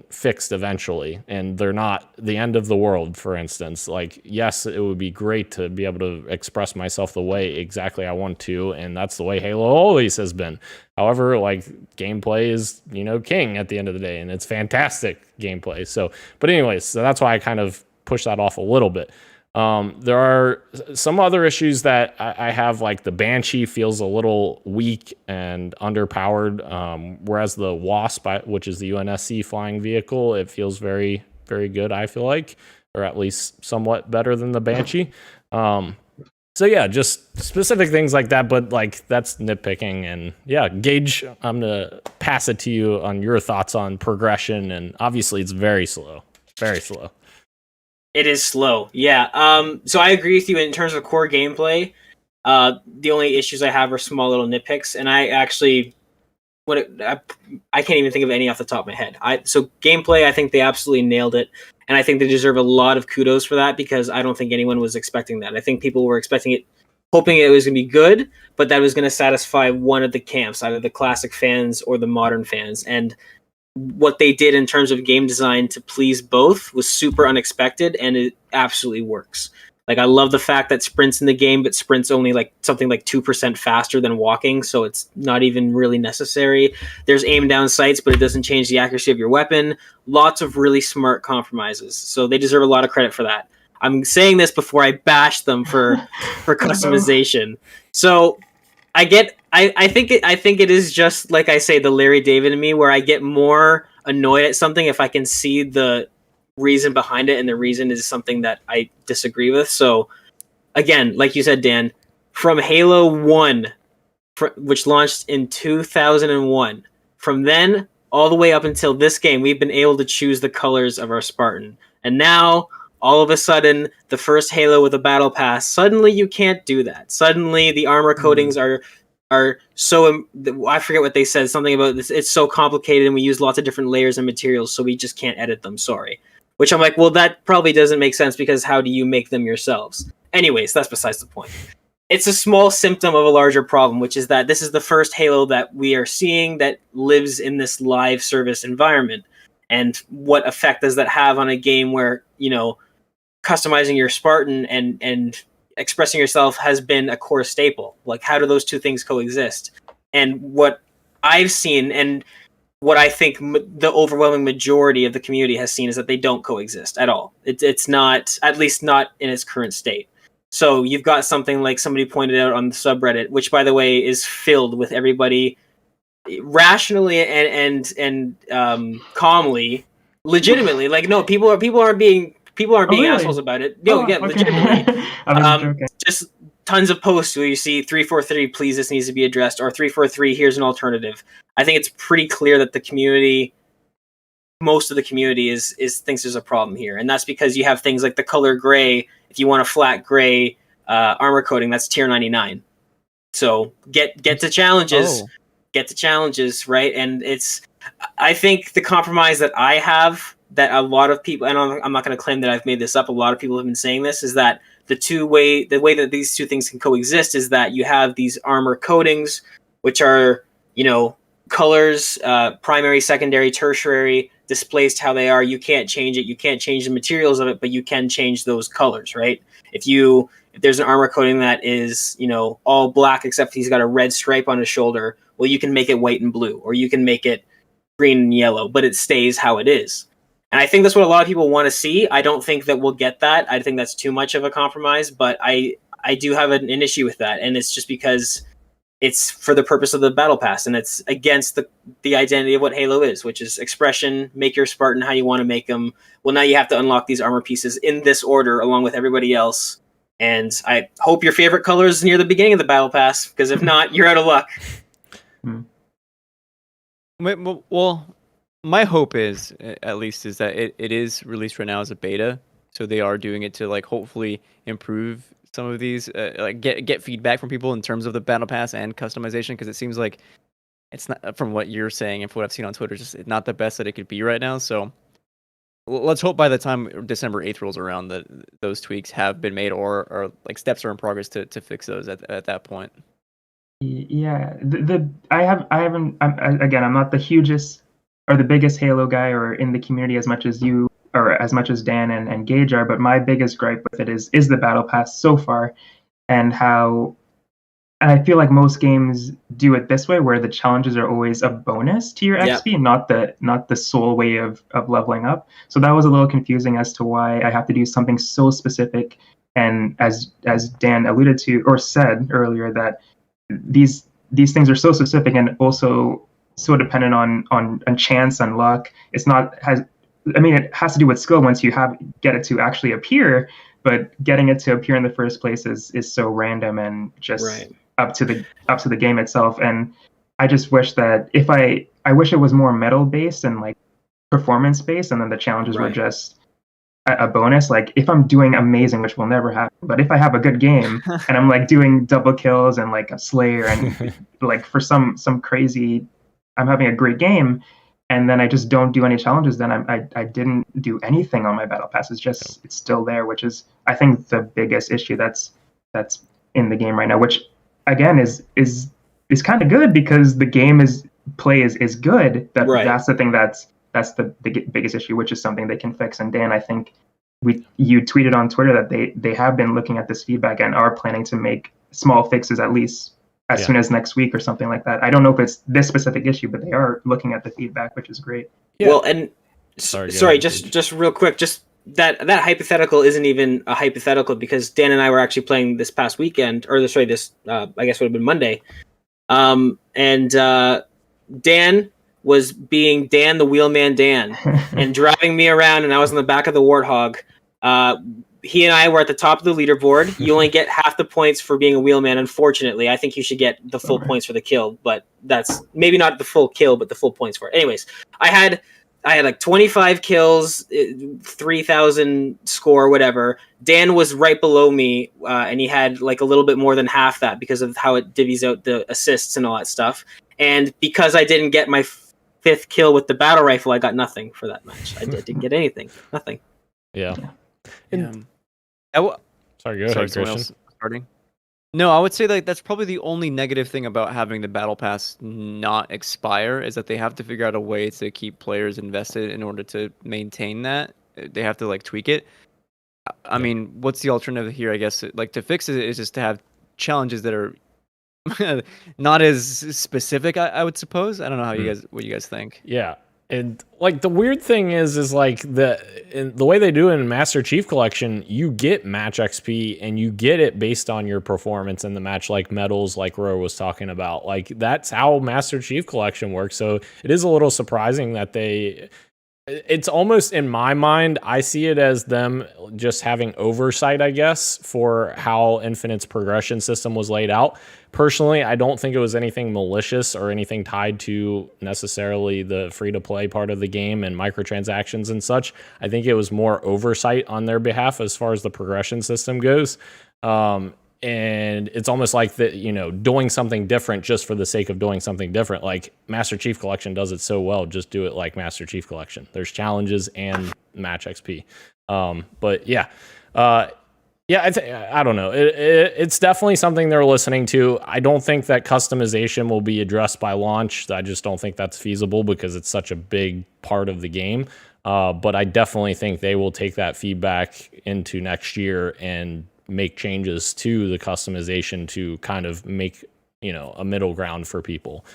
fixed eventually, and they're not the end of the world. For instance, like, yes, it would be great to be able to express myself the way exactly I want to, and that's the way Halo always has been. However, like, gameplay is, king at the end of the day, and it's fantastic gameplay. So, but anyways, so that's why I kind of push that off a little bit. There are some other issues that I have, like the Banshee feels a little weak and underpowered, whereas the Wasp, which is the UNSC flying vehicle, it feels very, very good, I feel like, or at least somewhat better than the Banshee. So yeah, just specific things like that, but like that's nitpicking. And yeah, Gage, I'm gonna pass it to you on your thoughts on progression, and obviously it's very slow, very slow. It is slow, yeah. So I agree with you in terms of core gameplay. The only issues I have are small little nitpicks, and I actually, I can't even think of any off the top of my head. So gameplay, I think they absolutely nailed it, and I think they deserve a lot of kudos for that, because I don't think anyone was expecting that. I think people were expecting it, hoping it was going to be good, but that was going to satisfy one of the camps, either the classic fans or the modern fans, and what they did in terms of game design to please both was super unexpected, and it absolutely works. Like, I love the fact that sprint's in the game, but sprint's only like something like 2% faster than walking, so it's not even really necessary. There's aim down sights, but it doesn't change the accuracy of your weapon. Lots of really smart compromises, so they deserve a lot of credit for that. I'm saying this before I bash them for customization. So I think it is just like I say, the Larry David in me, where I get more annoyed at something if I can see the reason behind it, and the reason is something that I disagree with. So again, like you said, Dan, from Halo 1, which launched in 2001, from then all the way up until this game, we've been able to choose the colors of our Spartan. And now, all of a sudden, the first Halo with a battle pass, suddenly you can't do that. Suddenly the armor coatings are so, I forget what they said, something about this, it's so complicated and we use lots of different layers and materials, so we just can't edit them, sorry. Which I'm like, well, that probably doesn't make sense, because how do you make them yourselves? Anyways, that's besides the point. It's a small symptom of a larger problem, which is that this is the first Halo that we are seeing that lives in this live service environment. And what effect does that have on a game where, customizing your Spartan and expressing yourself has been a core staple? Like, how do those two things coexist? And what I've seen, and what I think the overwhelming majority of the community has seen, is that they don't coexist at all. It's not, at least not in its current state. So you've got something like somebody pointed out on the subreddit, which, by the way, is filled with everybody rationally and calmly Legitimately, like no, people aren't being really? assholes about it. No, yeah, okay. legitimately. I was joking. Just tons of posts where you see 343, please, this needs to be addressed, or 343, here's an alternative. I think it's pretty clear that the community, most of the community is thinks there's a problem here, and that's because you have things like the color gray. If you want a flat gray armor coating, that's tier 99. So get to challenges, get to challenges, right? And I think the compromise that I have, that a lot of people, and I'm not going to claim that I've made this up, a lot of people have been saying this, is that the way that these two things can coexist is that you have these armor coatings, which are, colors, primary, secondary, tertiary, displaced how they are. You can't change it. You can't change the materials of it, but you can change those colors, right? If there's an armor coating that is, all black except he's got a red stripe on his shoulder, well, you can make it white and blue, or you can make it green and yellow, but it stays how it is. And I think that's what a lot of people want to see. I don't think that we'll get that. I think that's too much of a compromise, but I do have an issue with that. And it's just because it's for the purpose of the battle pass, and it's against the identity of what Halo is, which is expression, make your Spartan how you want to make them. Well, now you have to unlock these armor pieces in this order along with everybody else. And I hope your favorite color is near the beginning of the battle pass, because if not, you're out of luck. Well, my hope is, at least, is that it is released right now as a beta, so they are doing it to hopefully improve some of these, get feedback from people in terms of the battle pass and customization, because it seems like it's not, from what you're saying and from what I've seen on Twitter, just not the best that it could be right now. So let's hope by the time December 8th rolls around that those tweaks have been made, or steps are in progress to fix those at that point. Yeah, I'm not the hugest or the biggest Halo guy or in the community as much as you or as much as Dan and Gage are, but my biggest gripe with it is the battle pass so far, and I feel like most games do it this way, where the challenges are always a bonus to your XP, not the sole way of leveling up. So that was a little confusing as to why I have to do something so specific. And as Dan alluded to or said earlier, that these things are so specific and also so dependent on chance and luck. It has to do with skill once you get it to actually appear, but getting it to appear in the first place is so random and just up to the game itself. And I just wish that I wish it was more medal based and performance based, and then the challenges were just a bonus. Like if I'm doing amazing, which will never happen, but if I have a good game and I'm doing double kills and a Slayer and for some crazy, I'm having a great game, and then I just don't do any challenges, then I didn't do anything on my battle pass. It's still there, which is I think the biggest issue that's in the game right now, which again is kind of good because the game is good. That's the thing that's the biggest issue, which is something they can fix. And Dan, I think you tweeted on Twitter that they have been looking at this feedback and are planning to make small fixes at least as soon as next week or something like that. I don't know if it's this specific issue, but they are looking at the feedback, which is great. Yeah. Well, and sorry, just real quick, just that hypothetical isn't even a hypothetical, because Dan and I were actually playing this past weekend, or this I guess would have been Monday. And Dan was being Dan the Wheelman Dan and driving me around, and I was in the back of the Warthog. He and I were at the top of the leaderboard. You only get half the points for being a wheelman, unfortunately. I think you should get the full points for the kill, but that's maybe not the full kill, but the full points for it. Anyways, I had 25 kills, 3,000 score, whatever. Dan was right below me, and he had a little bit more than half that because of how it divvies out the assists and all that stuff. And because I didn't get my 5th kill with the battle rifle, I got nothing for that match. I didn't get anything. Nothing. Yeah. Sorry, go ahead, Christian. Starting? No, I would say that's probably the only negative thing about having the battle pass not expire, is that they have to figure out a way to keep players invested in order to maintain that. They have to tweak it. I mean, what's the alternative here? I guess to fix it is just to have challenges that are not as specific. I would suppose. I don't know what you guys think. Yeah. And the weird thing is the way they do it in Master Chief Collection, you get match XP and you get it based on your performance in the match, like medals, like Roy was talking about. That's how Master Chief Collection works. So it is a little surprising that they It's almost, in my mind, I see it as them just having oversight, I guess, for how Infinite's progression system was laid out. Personally, I don't think it was anything malicious or anything tied to necessarily the free-to-play part of the game and microtransactions and such. I think it was more oversight on their behalf as far as the progression system goes. And it's almost like that, doing something different just for the sake of doing something different. Like Master Chief Collection does it so well, just do it like Master Chief Collection. There's challenges and match XP. But yeah, I don't know. It's definitely something they're listening to. I don't think that customization will be addressed by launch. I just don't think that's feasible because it's such a big part of the game. But I definitely think they will take that feedback into next year and make changes to the customization to kind of make, a middle ground for people.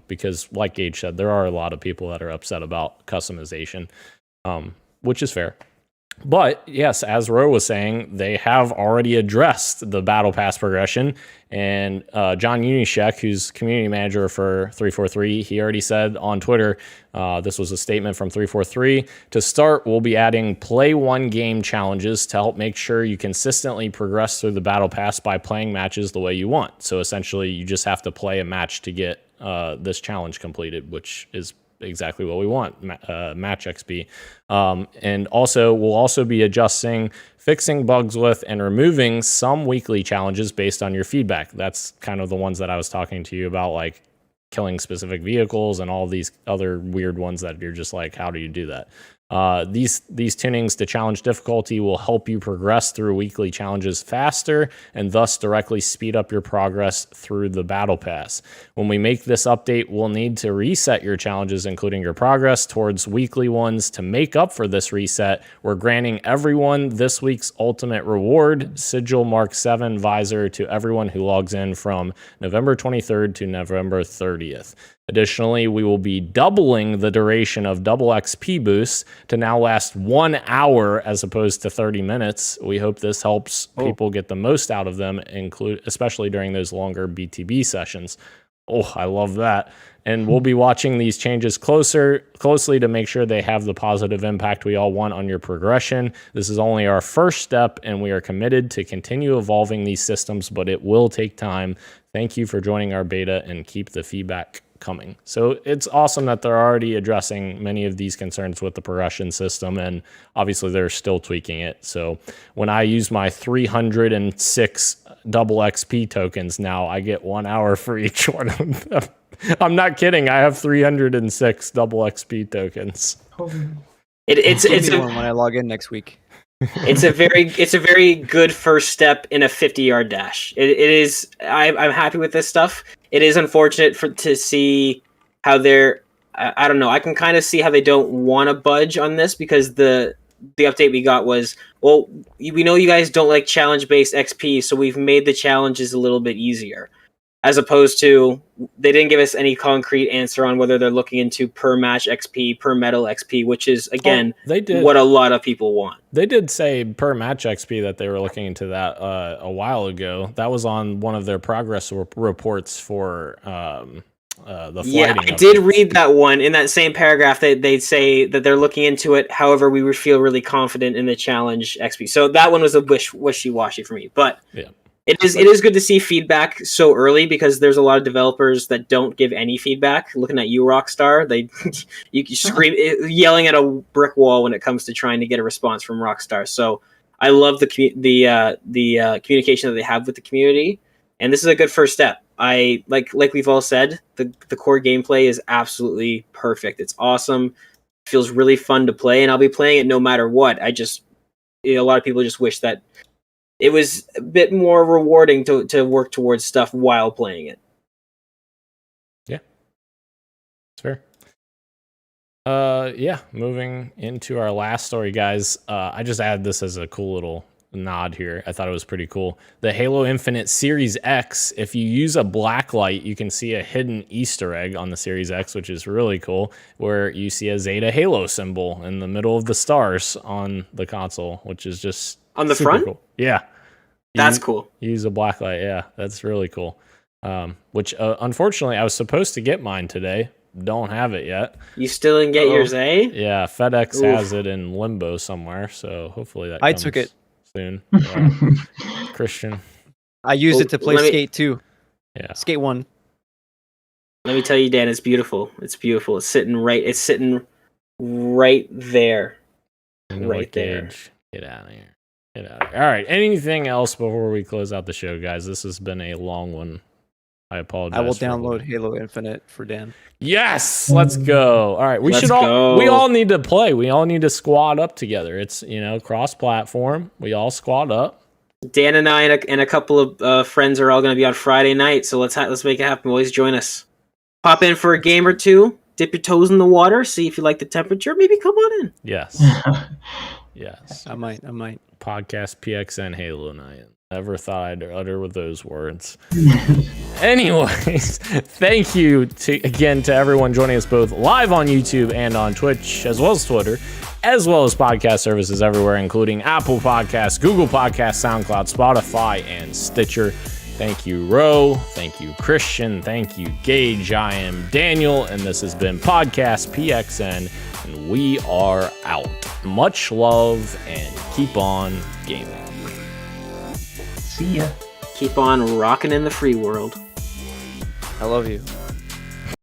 Because like Gage said, there are a lot of people that are upset about customization, which is fair. But yes, as Ro was saying, they have already addressed the Battle Pass progression. And John Unishek, who's community manager for 343, he already said on Twitter, this was a statement from 343, to start, we'll be adding play one game challenges to help make sure you consistently progress through the Battle Pass by playing matches the way you want. So essentially, you just have to play a match to get this challenge completed, which is exactly what we want, match XP. And also, we'll also be adjusting, fixing bugs with, and removing some weekly challenges based on your feedback. That's kind of the ones that I was talking to you about, like killing specific vehicles and all these other weird ones that you're just like, how do you do that? These tunings to challenge difficulty will help you progress through weekly challenges faster and thus directly speed up your progress through the Battle Pass. When we make this update, we'll need to reset your challenges, including your progress towards weekly ones. To make up for this reset, we're granting everyone this week's ultimate reward, Sigil Mark 7 visor, to everyone who logs in from November 23rd to November 30th. Additionally, we will be doubling the duration of double XP boosts to now last 1 hour as opposed to 30 minutes. We hope this helps people get the most out of them, especially during those longer BTB sessions. Oh, I love that. And we'll be watching these changes closely to make sure they have the positive impact we all want on your progression. This is only our first step, and we are committed to continue evolving these systems, but it will take time. Thank you for joining our beta, and keep the feedback coming. So it's awesome that they're already addressing many of these concerns with the progression system, and obviously they're still tweaking it. So when I use my 306 double XP tokens now, I get 1 hour for each one of them. I'm not kidding. I have 306 double XP tokens. It's one when I log in next week. It's a very good first step in a 50-yard dash. It is. I'm happy with this stuff. It is unfortunate to see how they're. I don't know. I can kind of see how they don't want to budge on this, because the update we got was, well, we know you guys don't like challenge-based XP, so we've made the challenges a little bit easier. As opposed to, they didn't give us any concrete answer on whether they're looking into per match XP, per medal XP, which is, again, what a lot of people want. They did say per match XP that they were looking into that a while ago. That was on one of their progress reports for the flighting. Yeah, I did read that one. In that same paragraph, they say that they're looking into it. However, we would feel really confident in the challenge XP. So that one was a wishy-washy for me. But yeah. It is good to see feedback so early, because there's a lot of developers that don't give any feedback. Looking at you, Rockstar, you scream, yelling at a brick wall when it comes to trying to get a response from Rockstar. So I love the communication that they have with the community, and this is a good first step. I like we've all said, the core gameplay is absolutely perfect. It's awesome. It feels really fun to play, and I'll be playing it no matter what. A lot of people just wish that it was a bit more rewarding to work towards stuff while playing it. Yeah. It's fair. Yeah, moving into our last story, guys. I just added this as a cool little nod here. I thought it was pretty cool. The Halo Infinite Series X, if you use a black light, you can see a hidden Easter egg on the Series X, which is really cool, where you see a Zeta Halo symbol in the middle of the stars on the console, which is just on the front? Cool. Yeah. That's cool. Use a black light. Yeah, that's really cool. Which unfortunately I was supposed to get mine today, don't have it yet. You still didn't get yours, eh? Yeah, FedEx Oof. has it in limbo somewhere, so hopefully that I comes took it soon. Yeah. Christian. I used it to play Skate 2. Yeah. Skate 1. Let me tell you, Dan, it's beautiful. It's beautiful. It's sitting right there. Right there. Gage. Get out of here. All right. Anything else before we close out the show, guys? This has been a long one. I apologize. I will download Halo Infinite for Dan. Yes, let's go. All right, we all need to play. We all need to squad up together. It's cross-platform. We all squad up. Dan and I and a couple of friends are all going to be on Friday night, so let's make it happen. Boys, join us. Pop in for a game or two. Dip your toes in the water. See if you like the temperature. Maybe come on in. Yes. Yes. I might. Podcast PXN Halo Night. Never thought I'd utter with those words. Anyways, thank you again to everyone joining us both live on YouTube and on Twitch, as well as Twitter, as well as podcast services everywhere, including Apple Podcasts, Google Podcasts, SoundCloud, Spotify, and Stitcher. Thank you, Ro. Thank you, Christian. Thank you, Gage. I am Daniel, and this has been Podcast PXN, and we are out. Much love, and keep on gaming. See ya. Keep on rocking in the free world. I love you.